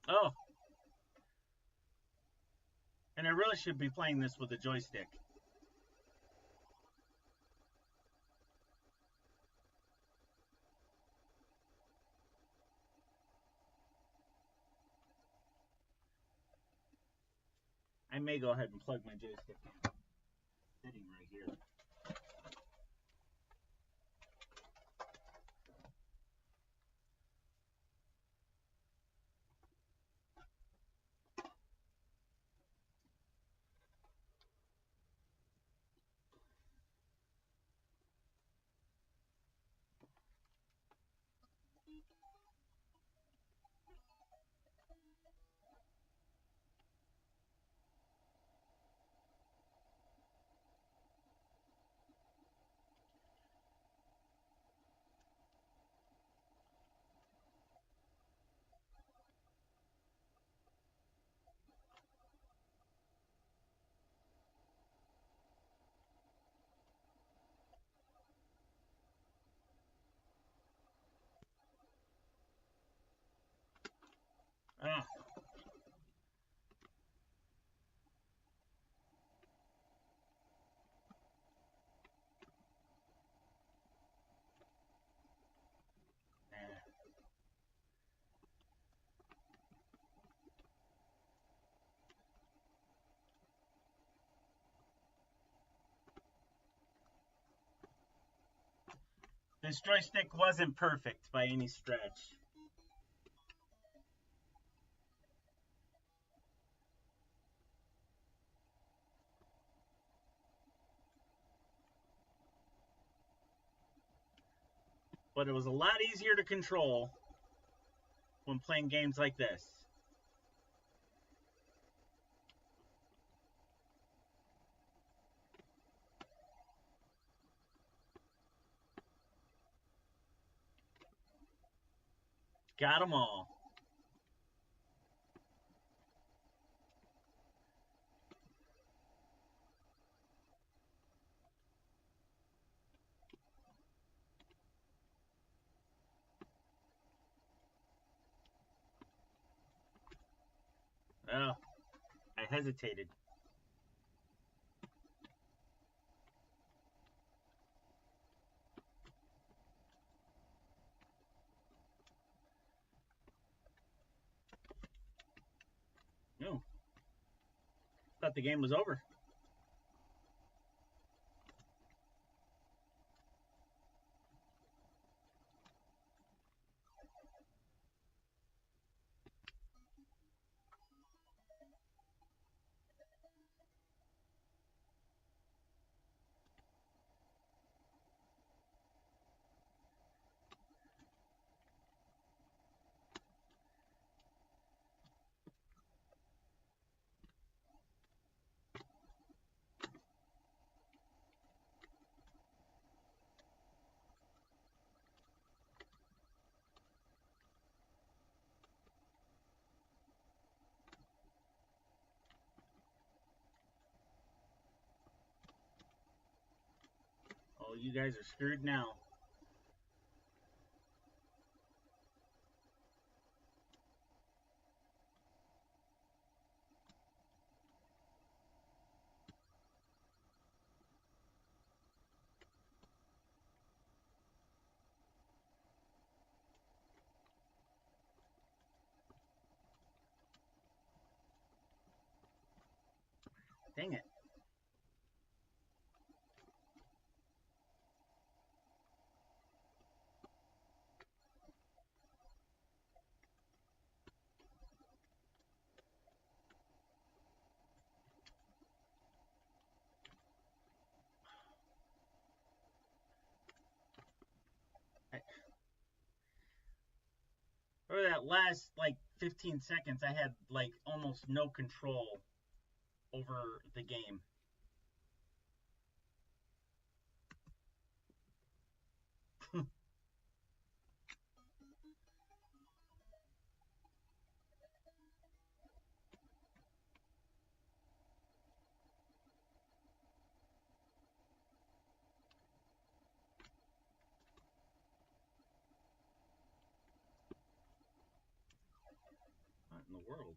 oh, and I really should be playing this with a joystick. I may go ahead and plug my joystick in. Sitting right here. Ah, this joystick wasn't perfect by any stretch. But it was a lot easier to control when playing games like this. Got them all. Oh, I hesitated. No, thought the game was over. you guys are screwed now. Dang it. For that last, like, 15 seconds, I had, like, almost no control over the game. What in the world?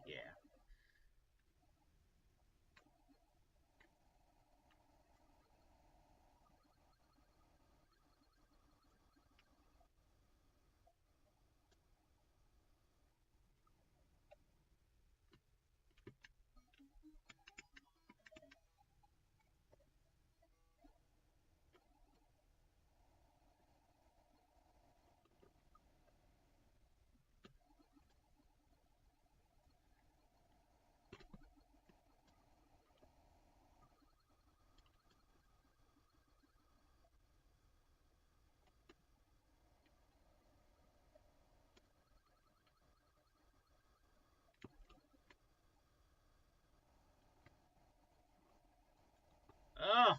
Yeah. Oh!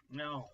No.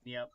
Yep.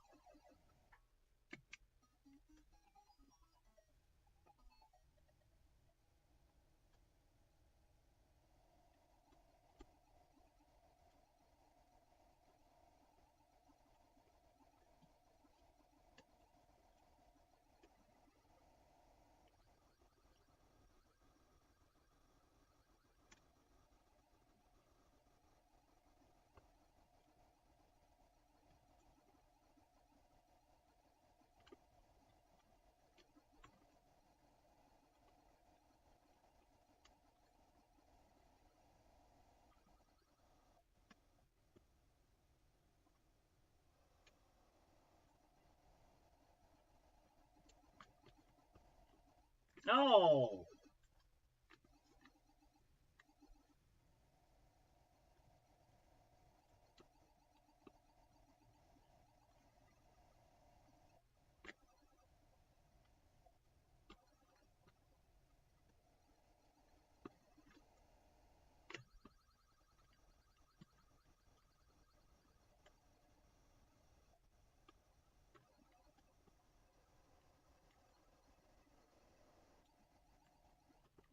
Oh!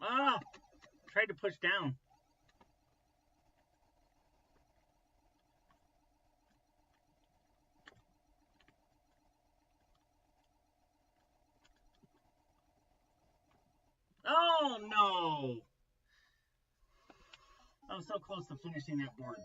Ah! Tried to push down. Oh no! I was so close to finishing that board.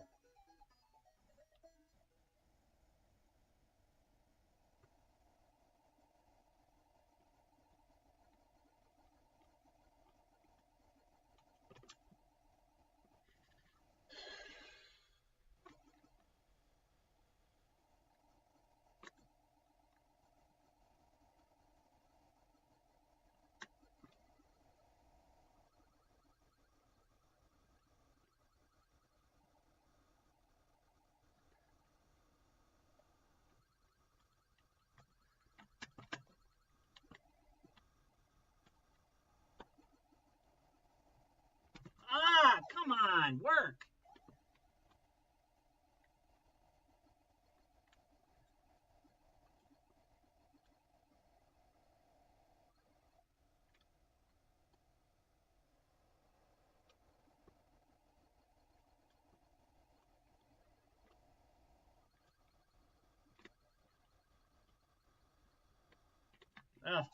Ah! Come on! Work! Ugh.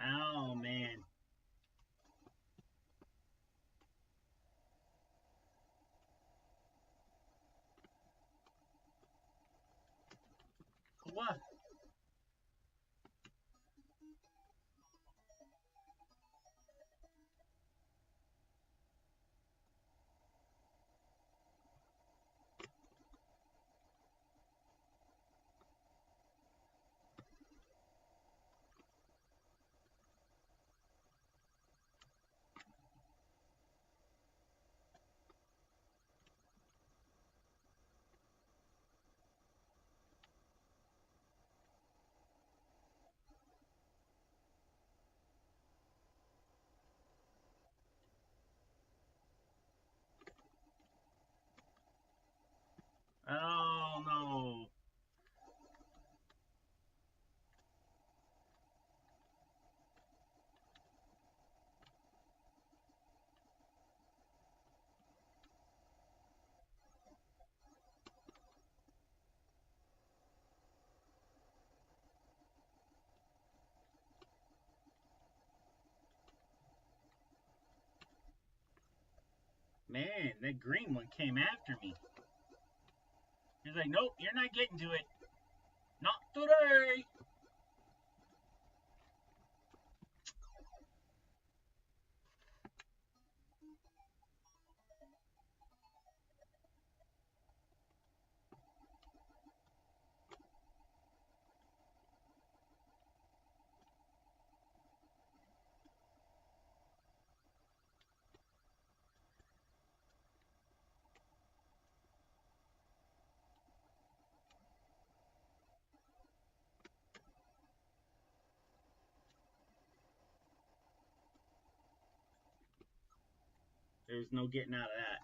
Oh man. What? Oh no. Man, that green one came after me. He's like, nope, you're not getting to it. Not today. There's no getting out of that.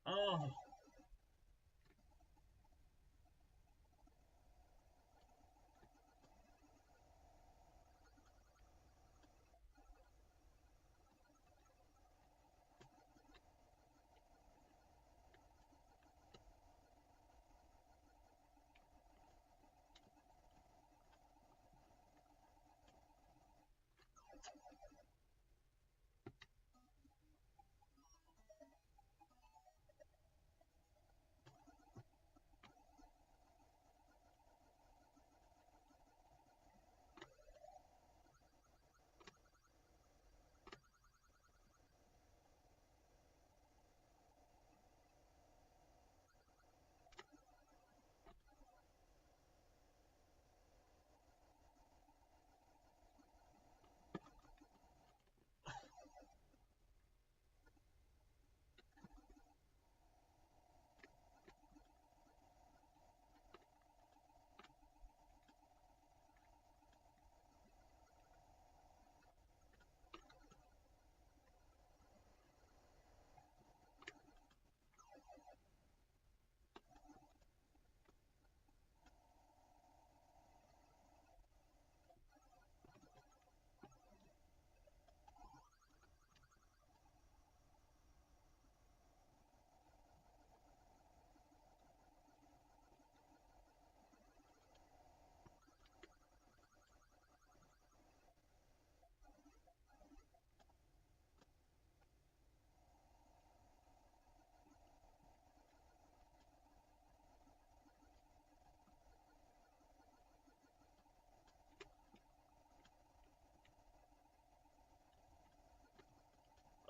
Oh,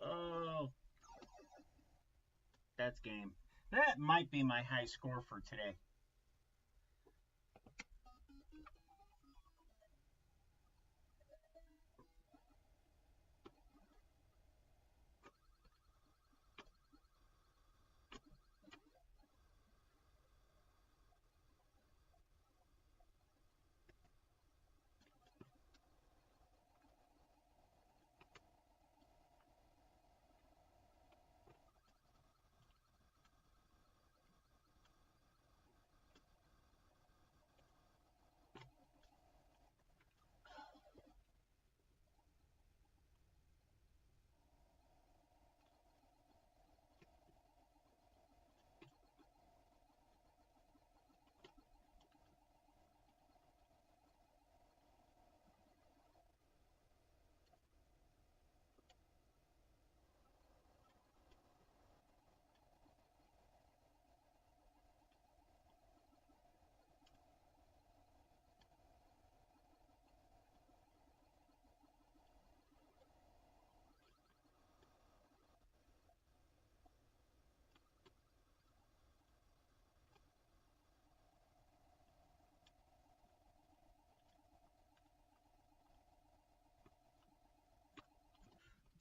oh, that's game. That might be my high score for today.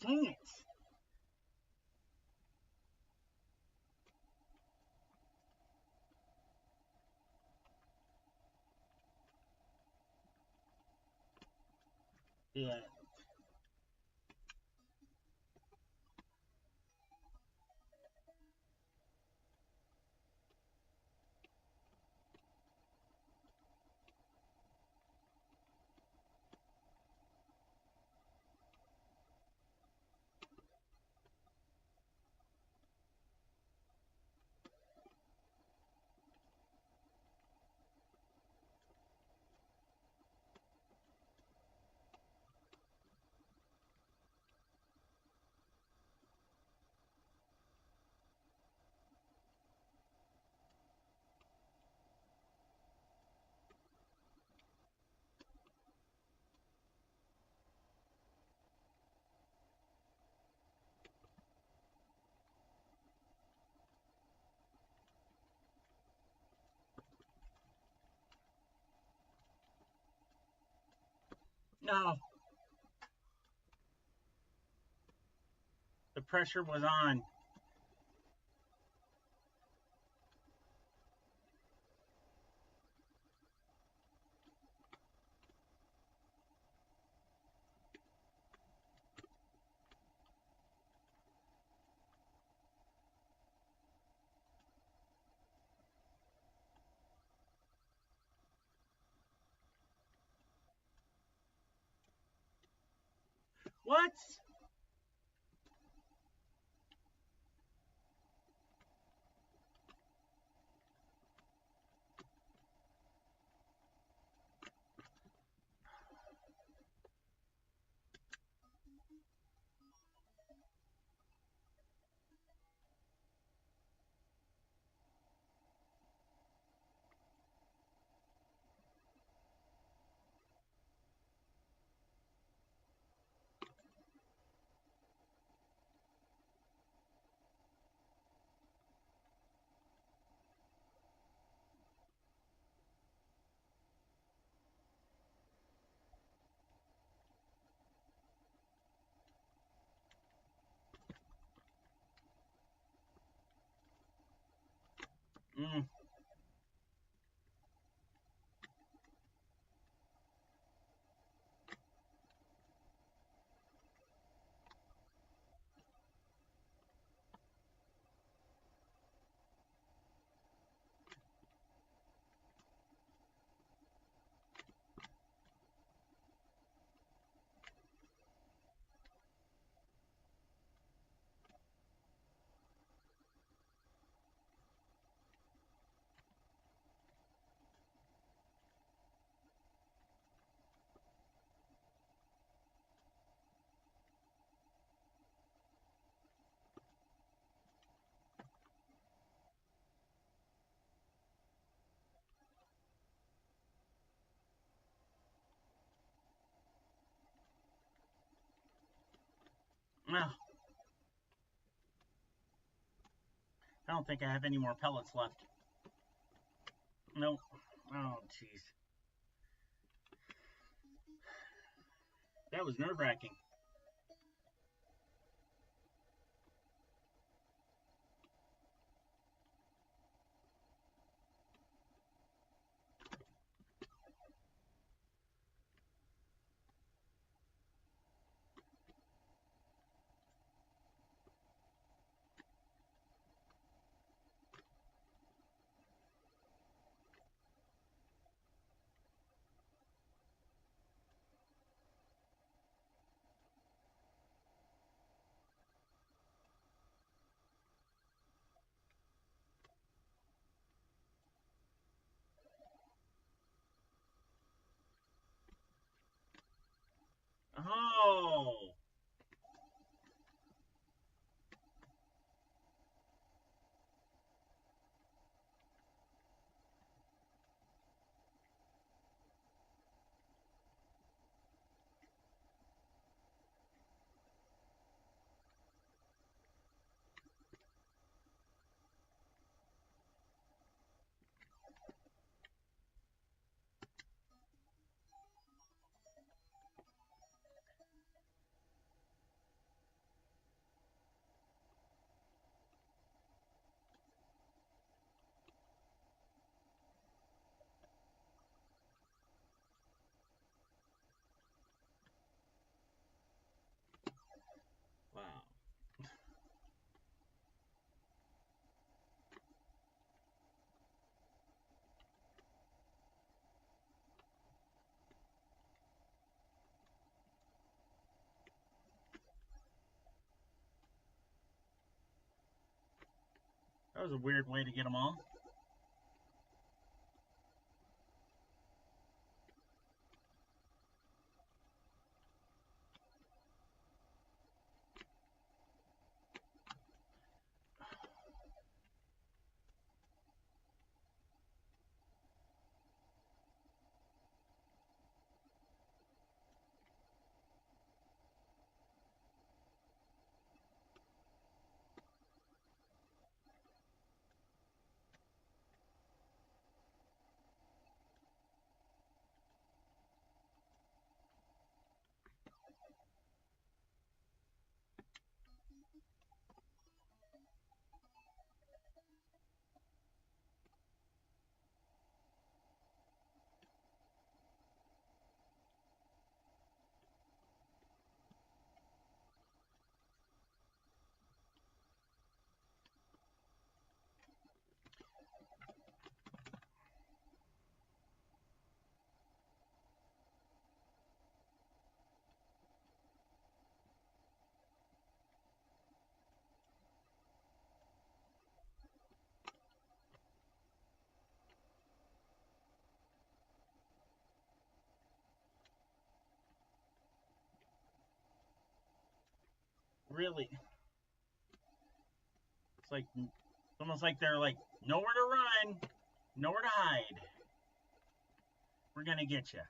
Dang it. Yeah. no. The pressure was on. What? Mm. Ah, I don't think I have any more pellets left. Nope. Oh, jeez. That was nerve-wracking. Oh! Wow. That was a weird way to get them all. Really. It's almost like they're like, nowhere to run, nowhere to hide. We're gonna get you.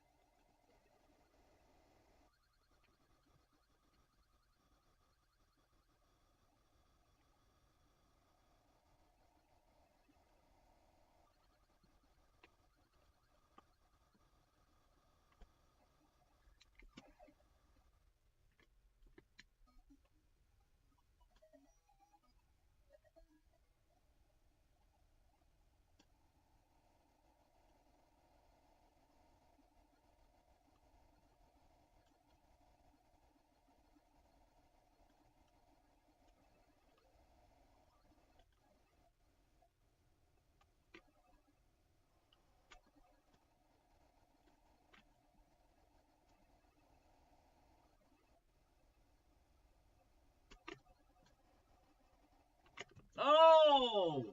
Oh!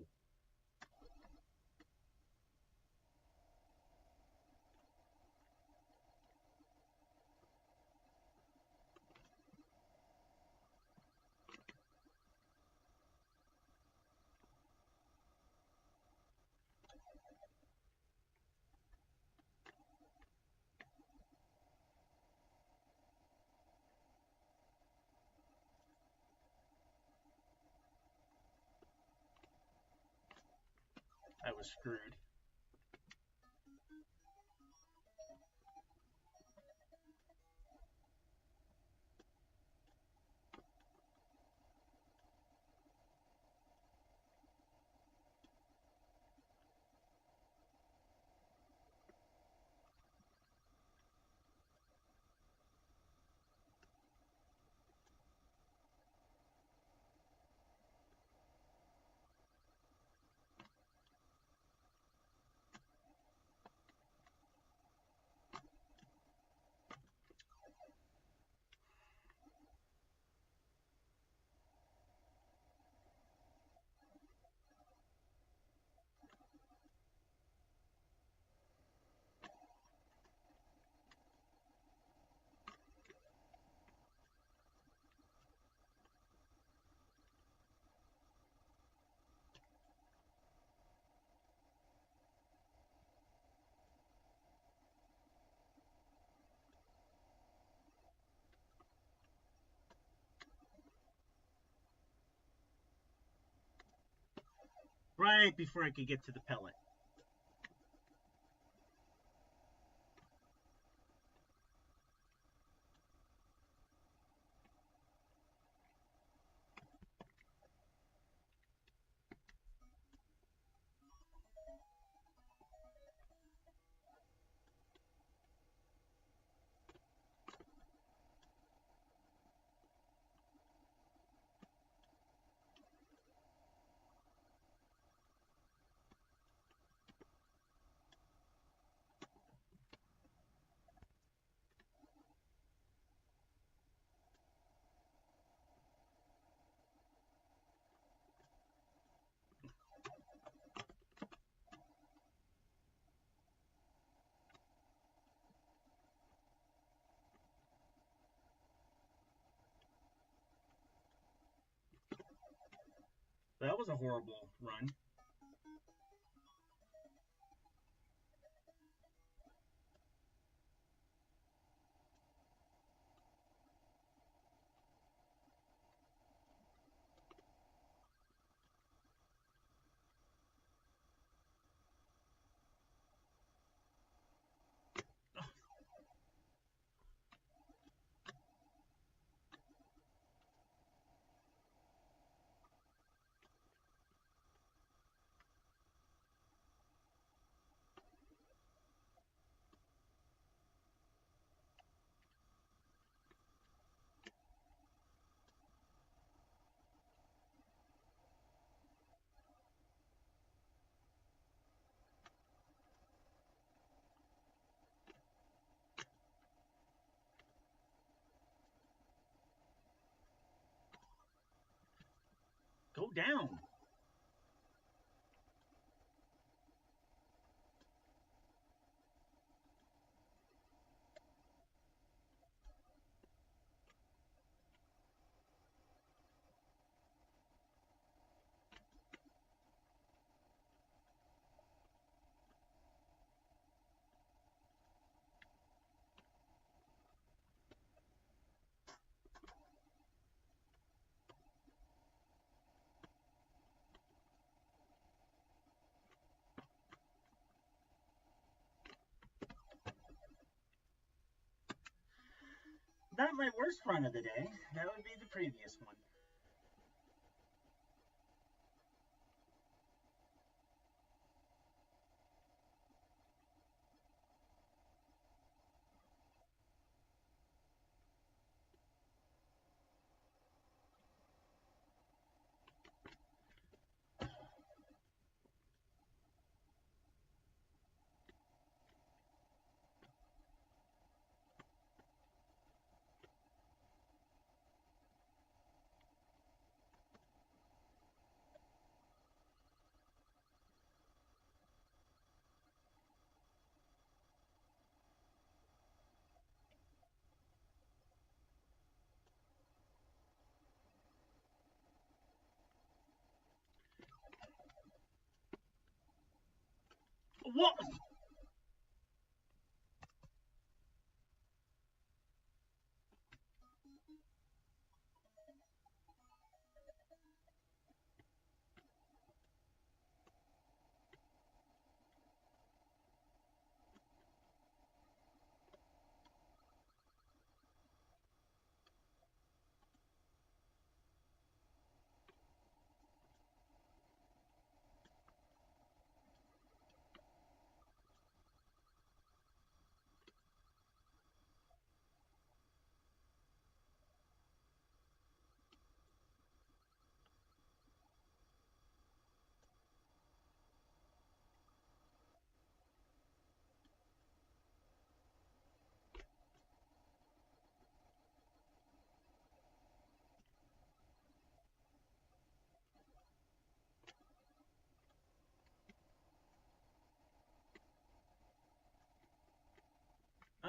I was screwed. Right before I could get to the pellet. That was a horrible run. Go down. not my worst run of the day. That would be the previous one. What?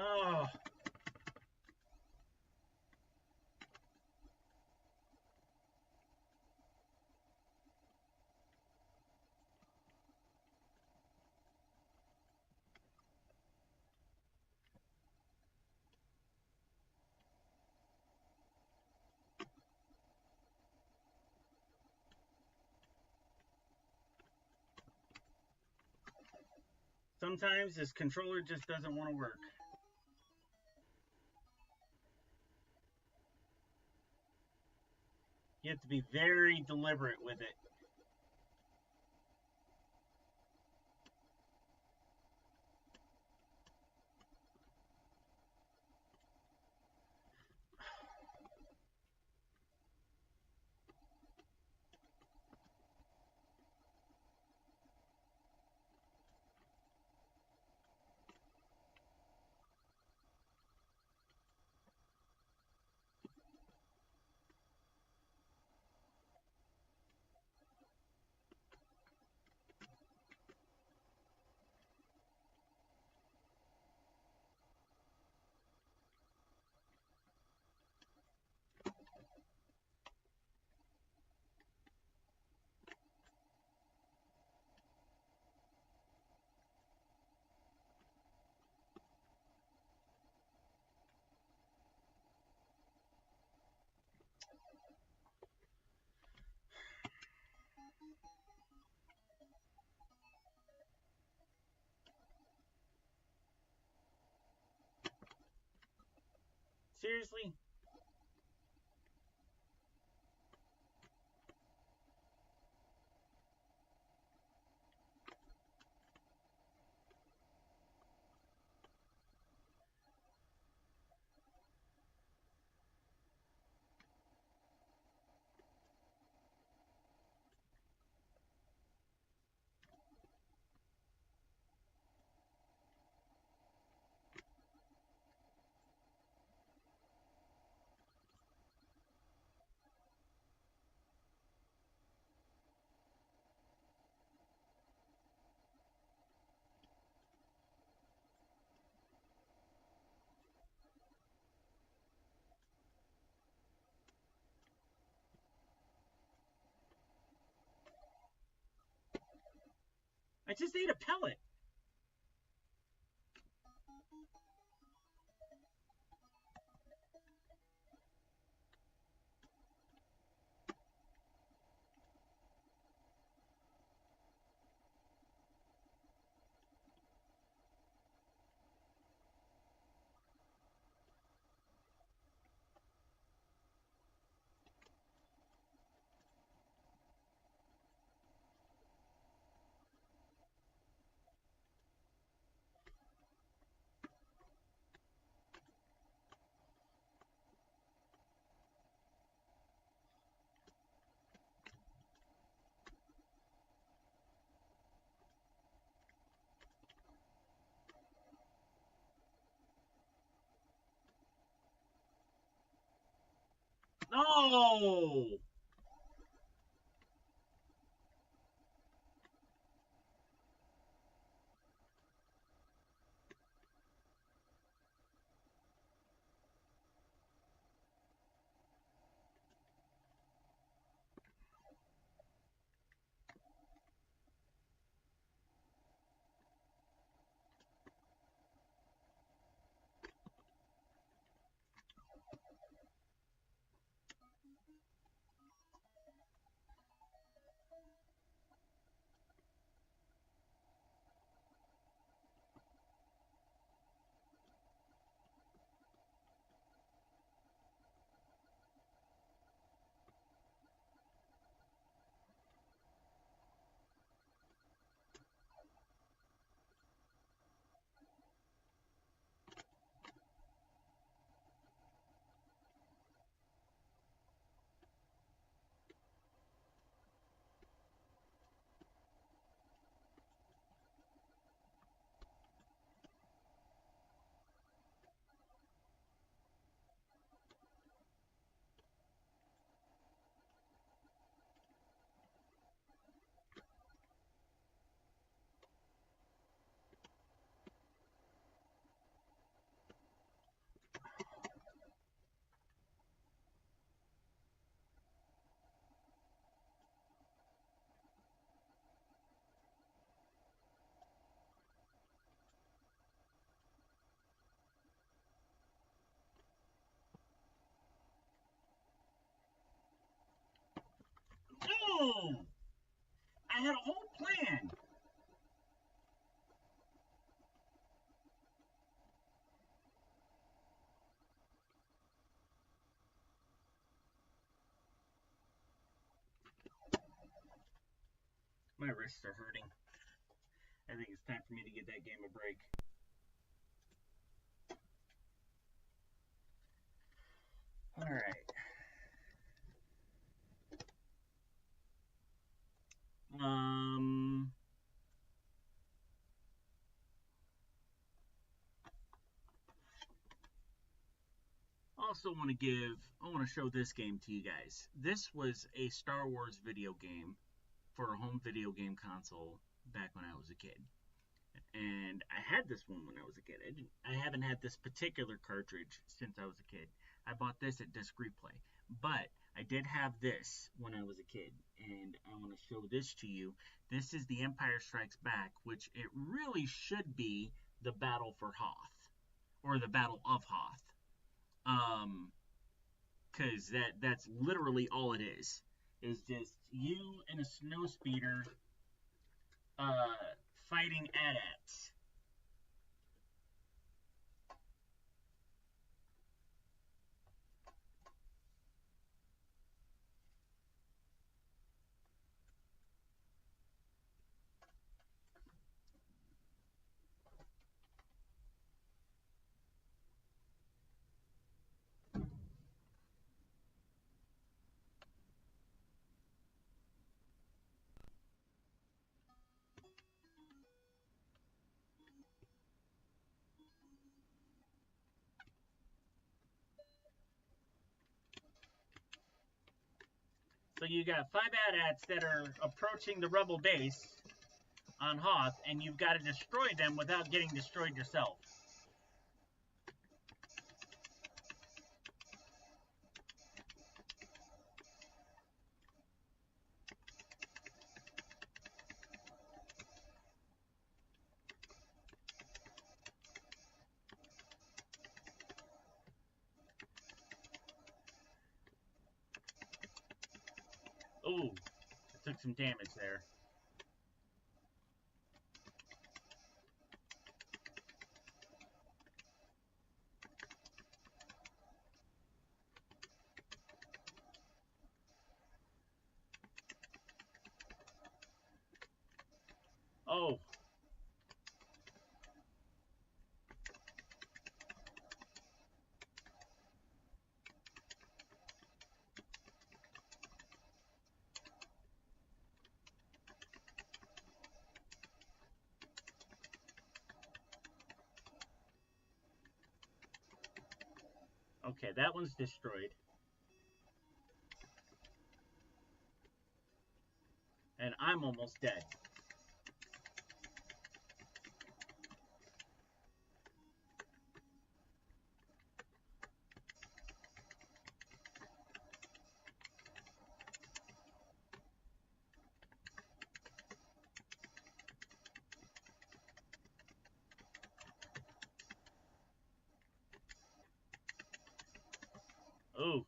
Oh. Sometimes this controller just doesn't want to work. You have to be very deliberate with it. Seriously? I just ate a pellet. No! No! I had a whole plan. My wrists are hurting. I think it's time for me to give that game a break. All right. Also want to show this game to you guys. This was a Star Wars video game for a home video game console back when I was a kid. And I had this one when I was a kid. I haven't had this particular cartridge since I was a kid. I bought this at Disc Replay. But I did have this when I was a kid, and I want to show this to you. This is The Empire Strikes Back, which it really should be the Battle for Hoth, or the Battle of Hoth. Because that's literally all it is just you and a snow speeder fighting AT-ATs. So you got 5 AT-ATs that are approaching the rebel base on Hoth, and you've got to destroy them without getting destroyed yourself. Ooh, I took some damage there. Oh. Okay, that one's destroyed. And I'm almost dead. Ooh.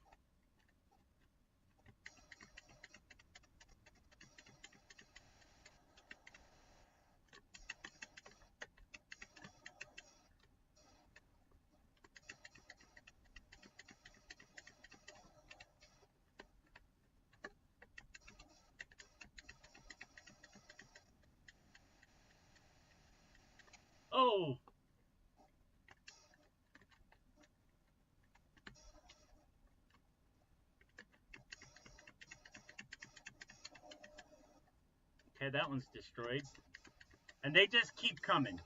Oh. Okay, that one's destroyed. And they just keep coming.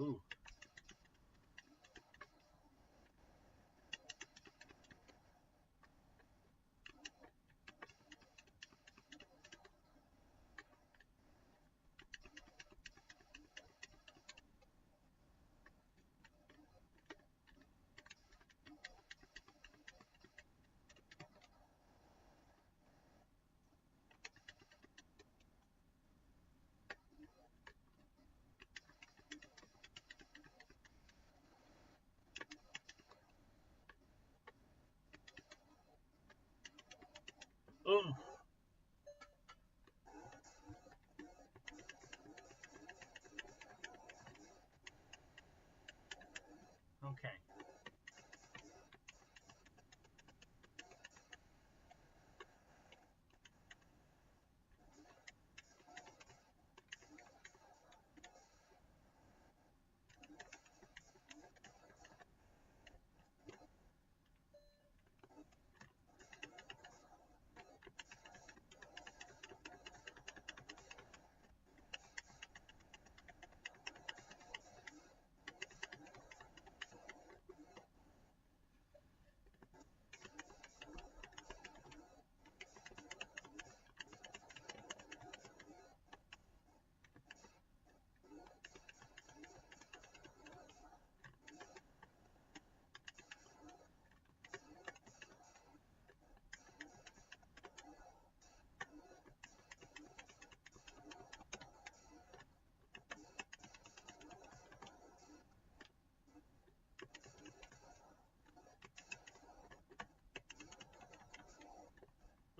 Ooh. Ooh. Okay.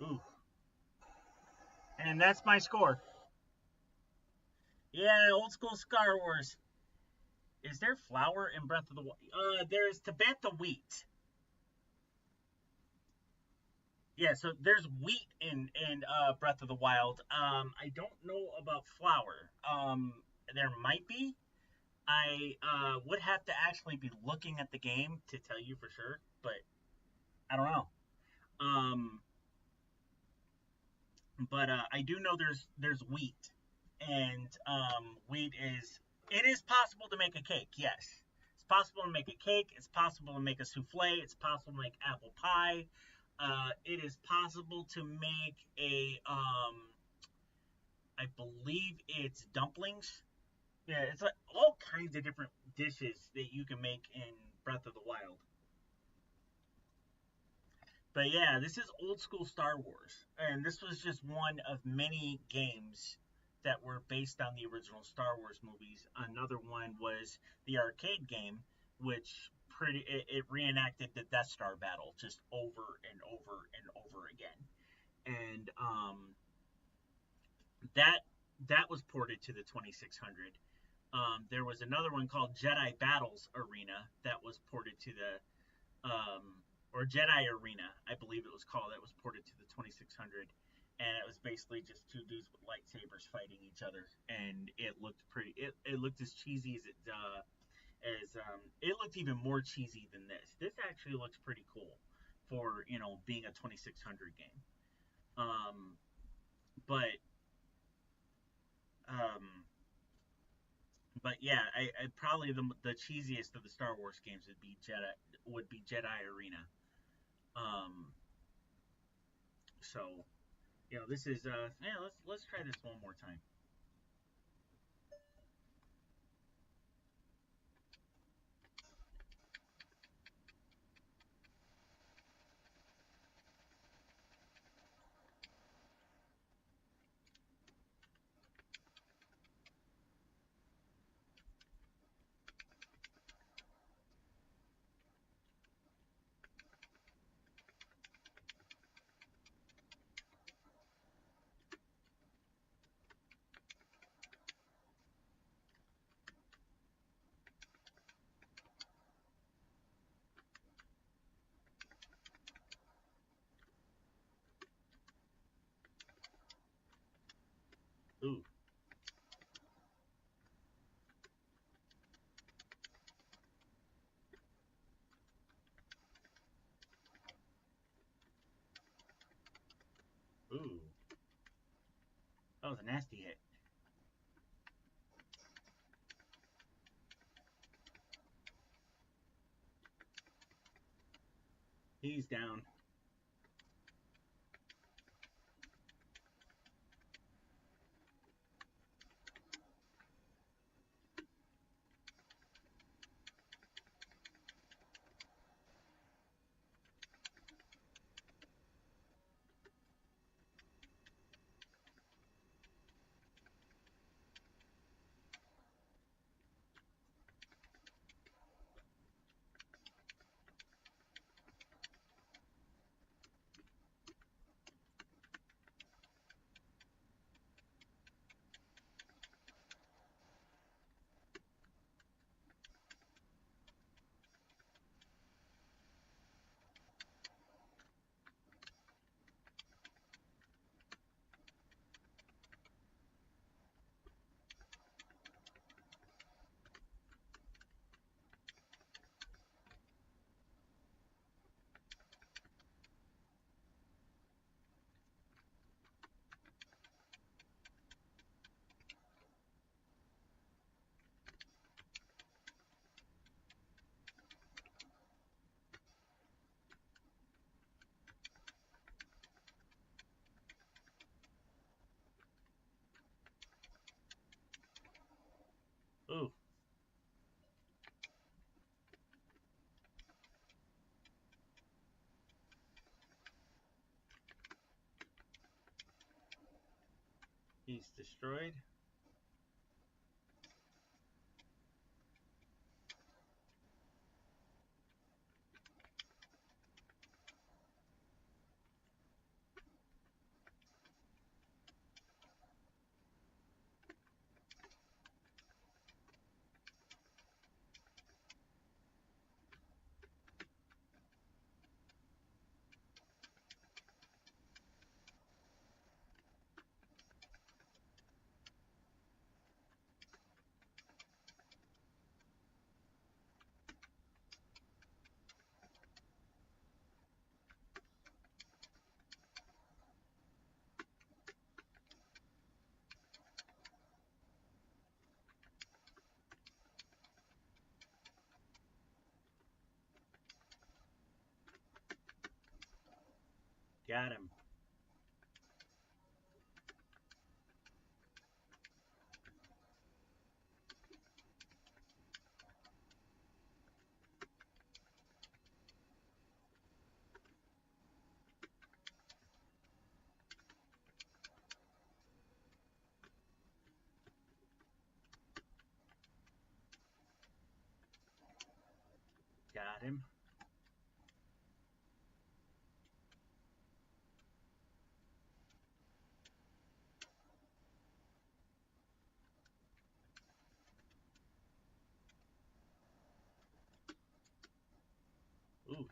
Ooh. And that's my score. Yeah, old school Star Wars. Is there flour in Breath of the Wild? There's to bet the wheat. Yeah, so there's wheat in Breath of the Wild. I don't know about flour. There might be. I would have to actually be looking at the game to tell you for sure, but I don't know. Um, but I do know there's wheat, and wheat is it is possible to make a cake. Yes, it's possible to make a cake. It's possible to make a souffle. It's possible to make apple pie. it is possible to make a I believe it's dumplings. Yeah, it's like all kinds of different dishes that you can make in Breath of the Wild. But yeah, this is old school Star Wars, and this was just one of many games that were based on the original Star Wars movies. Another one was the arcade game, which it reenacted the Death Star battle just over and over and over again, and that that was ported to the 2600. There was another one called Jedi Battles Arena that was ported to the or Jedi Arena, I believe it was called. That was ported to the 2600, and it was basically just two dudes with lightsabers fighting each other, and it looked pretty. It looked as cheesy as it looked even more cheesy than this. This actually looks pretty cool for being a 2600 game. Um, but um, but yeah, I probably the cheesiest of the Star Wars games would be Jedi Arena. Um, so this is yeah. Let's try this one more time. Ooh, ooh, that was a nasty hit. He's down. Ooh, he's destroyed. Got him. Got him. Ooh.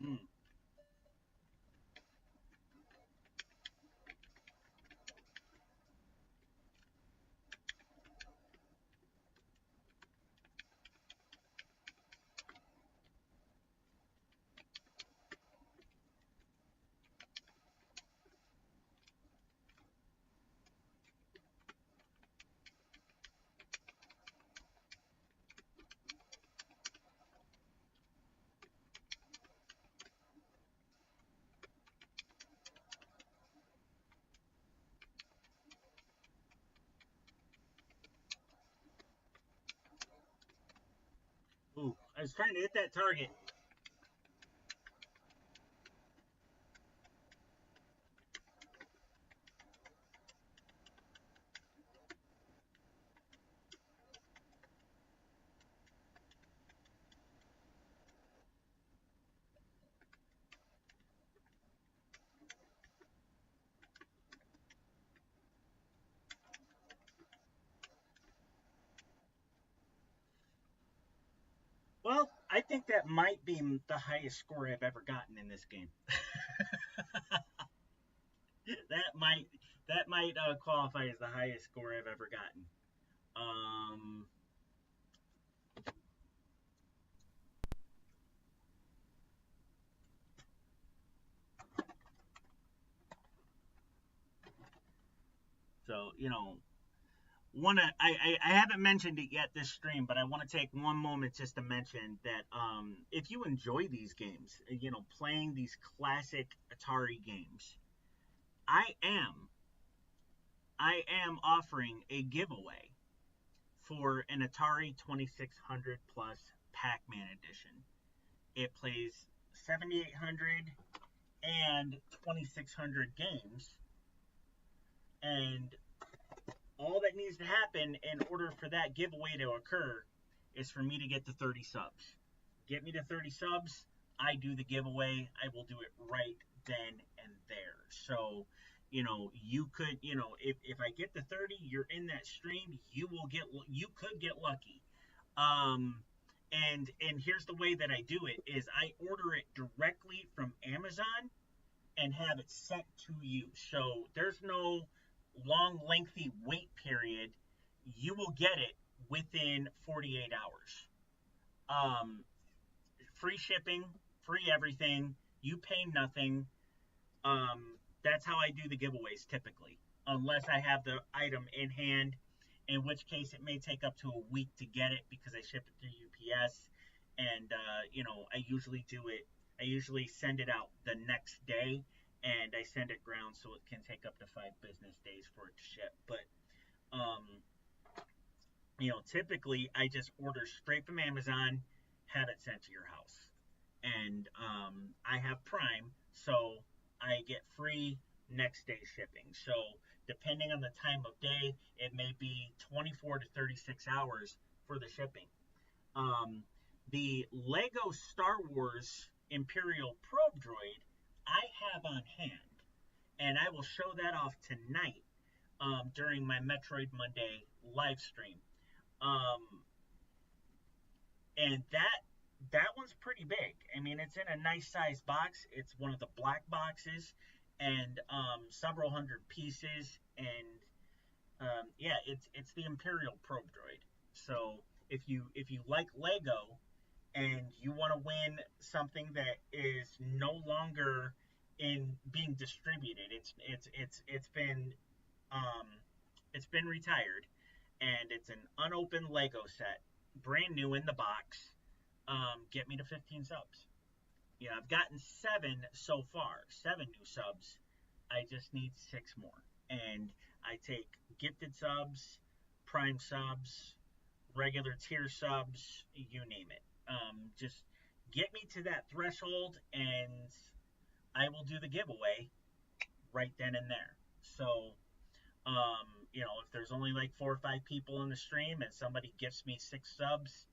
Mm. Ooh. I was trying to hit that target. Well, I think that might be the highest score I've ever gotten in this game. that might that might qualify as the highest score I've ever gotten. Um, so I haven't mentioned it yet this stream, but I want to take one moment just to mention that if you enjoy these games, playing these classic Atari games, I am I am offering a giveaway for an Atari 2600 plus Pac-Man edition. It plays 7800 and 2600 games, and all that needs to happen in order for that giveaway to occur is for me to get to 30 subs. Get me to 30 subs, I do the giveaway. I will do it right then and there. So, you could, if I get to 30, you're in that stream, you could get lucky. Um, and here's the way that I do it is I order it directly from Amazon and have it sent to you. So there's no long, lengthy wait period. You will get it within 48 hours. Um, Free shipping, free everything. You pay nothing. That's how I do the giveaways typically, unless I have the item in hand, in which case it may take up to a week to get it because I ship it through UPS, and I usually do it. I usually send it out the next day, and I send it ground so it can take up to 5 business days for it to ship. But um, typically I just order straight from Amazon, have it sent to your house, and I have Prime, so I get free next day shipping. So depending on the time of day, it may be 24 to 36 hours for the shipping. Um, the Lego Star Wars Imperial probe droid I have on hand, and I will show that off tonight during my Metroid Monday live stream. Um, and that one's pretty big. I mean, it's in a nice size box. It's one of the black boxes, and several hundred pieces. And yeah, it's the Imperial probe droid. So if you like Lego and you want to win something that is no longer in being distributed, um, it's been retired, and it's an unopened Lego set, brand new in the box. Get me to 15 subs. Yeah, I've gotten 7 so far, 7 new subs. I just need 6 more, and I take gifted subs, prime subs, regular tier subs, you name it. Just get me to that threshold, and I will do the giveaway right then and there. So, if there's only like 4 or 5 people in the stream and somebody gifts me 6 subs,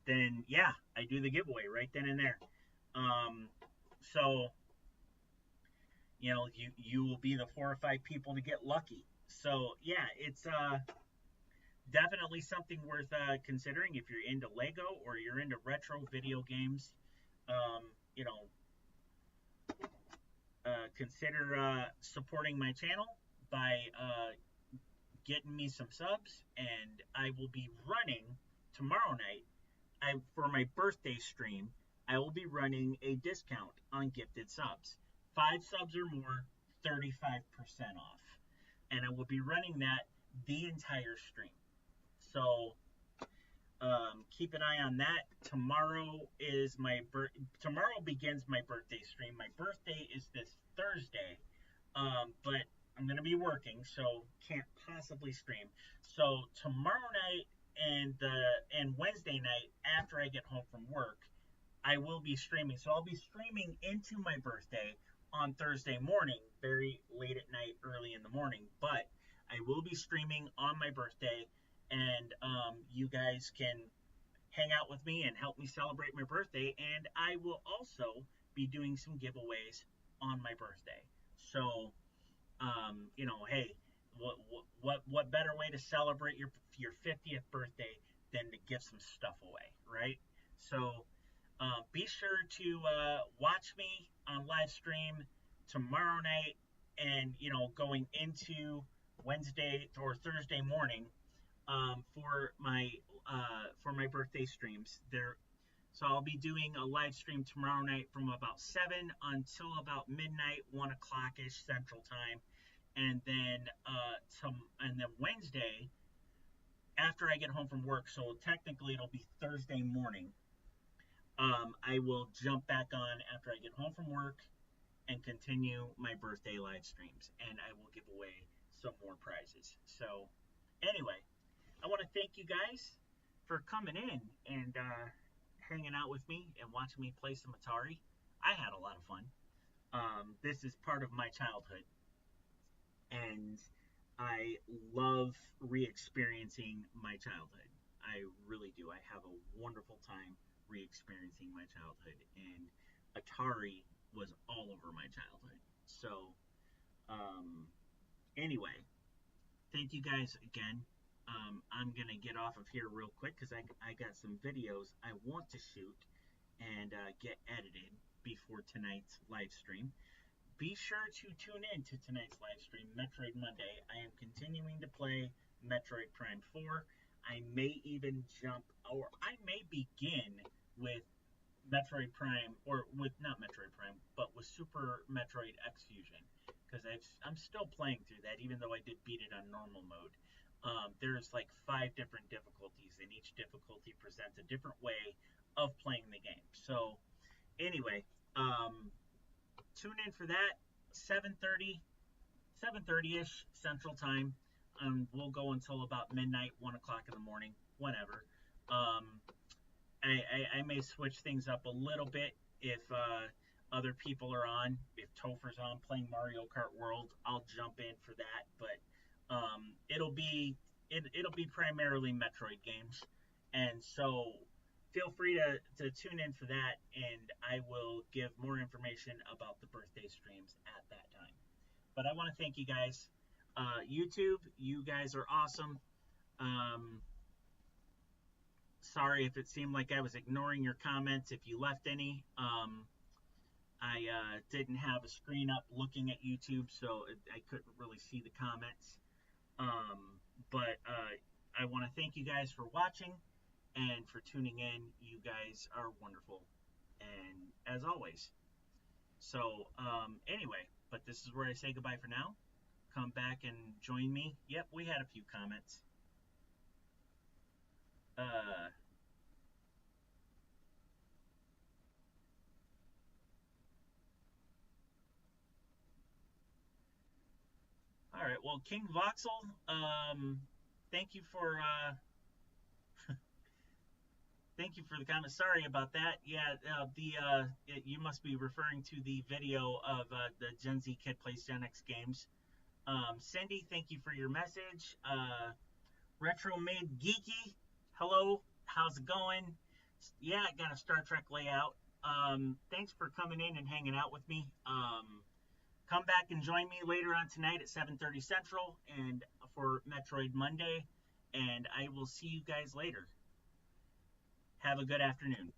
then yeah, I do the giveaway right then and there. So, you will be the 4 or 5 people to get lucky. So yeah, it's definitely something worth considering if you're into Lego or you're into retro video games. Um, you know, consider supporting my channel by getting me some subs, and I will be running tomorrow night. For my birthday stream, I will be running a discount on gifted subs. 5 subs or more, 35% off, and I will be running that the entire stream. So keep an eye on that. Tomorrow begins my birthday stream. My birthday is this Thursday, but I'm gonna be working, so can't possibly stream. So tomorrow night and Wednesday night after I get home from work, I will be streaming. So I'll be streaming into my birthday on Thursday morning, very late at night, early in the morning. But I will be streaming on my birthday, and you guys can hang out with me and help me celebrate my birthday. And I will also be doing some giveaways on my birthday. So, hey, what better way to celebrate your 50th birthday than to give some stuff away, right? So, be sure to watch me on live stream tomorrow night, and going into Wednesday or Thursday morning for my birthday streams there. So I'll be doing a live stream tomorrow night from about 7 until about midnight, 1 o'clock ish Central Time, and then Wednesday after I get home from work. So technically it'll be Thursday morning. I will jump back on after I get home from work and continue my birthday live streams, and I will give away some more prizes. So anyway, I want to thank you guys for coming in and hanging out with me and watching me play some Atari. I had a lot of fun. This is part of my childhood, and I love re-experiencing my childhood. I really do. I have a wonderful time re-experiencing my childhood, and Atari was all over my childhood. So, anyway, thank you guys again. I'm going to get off of here real quick because I got some videos I want to shoot and get edited before tonight's live stream. Be sure to tune in to tonight's live stream, Metroid Monday. I am continuing to play Metroid Prime 4. I may even I may begin with Metroid Prime, or with not Metroid Prime, but with Super Metroid X Fusion, because I'm still playing through that, even though I did beat it on normal mode. There's like 5 different difficulties, and each difficulty presents a different way of playing the game. So anyway, tune in for that, 7:30-ish Central Time. We'll go until about midnight, 1 o'clock in the morning, whenever. I may switch things up a little bit if other people are on. If Topher's on playing Mario Kart World, I'll jump in for that. But it'll be primarily Metroid games, and so feel free to tune in for that, and I will give more information about the birthday streams at that time. But I want to thank you guys. YouTube, you guys are awesome. Sorry if it seemed like I was ignoring your comments if you left any. I didn't have a screen up looking at YouTube, so I couldn't really see the comments. But I want to thank you guys for watching and for tuning in. You guys are wonderful, and as always. So anyway, but this is where I say goodbye for now. Come back and join me. Yep, we had a few comments. All right, well, King Voxel, thank you for thank you for the comment. Sorry about that. Yeah, you must be referring to the video of the Gen Z Kid Plays Gen X games. Cindy, thank you for your message. Retro Made Geeky, hello, how's it going? Yeah, I got a Star Trek layout. Thanks for coming in and hanging out with me. Come back and join me later on tonight at 7:30 Central and for Metroid Monday, and I will see you guys later. Have a good afternoon.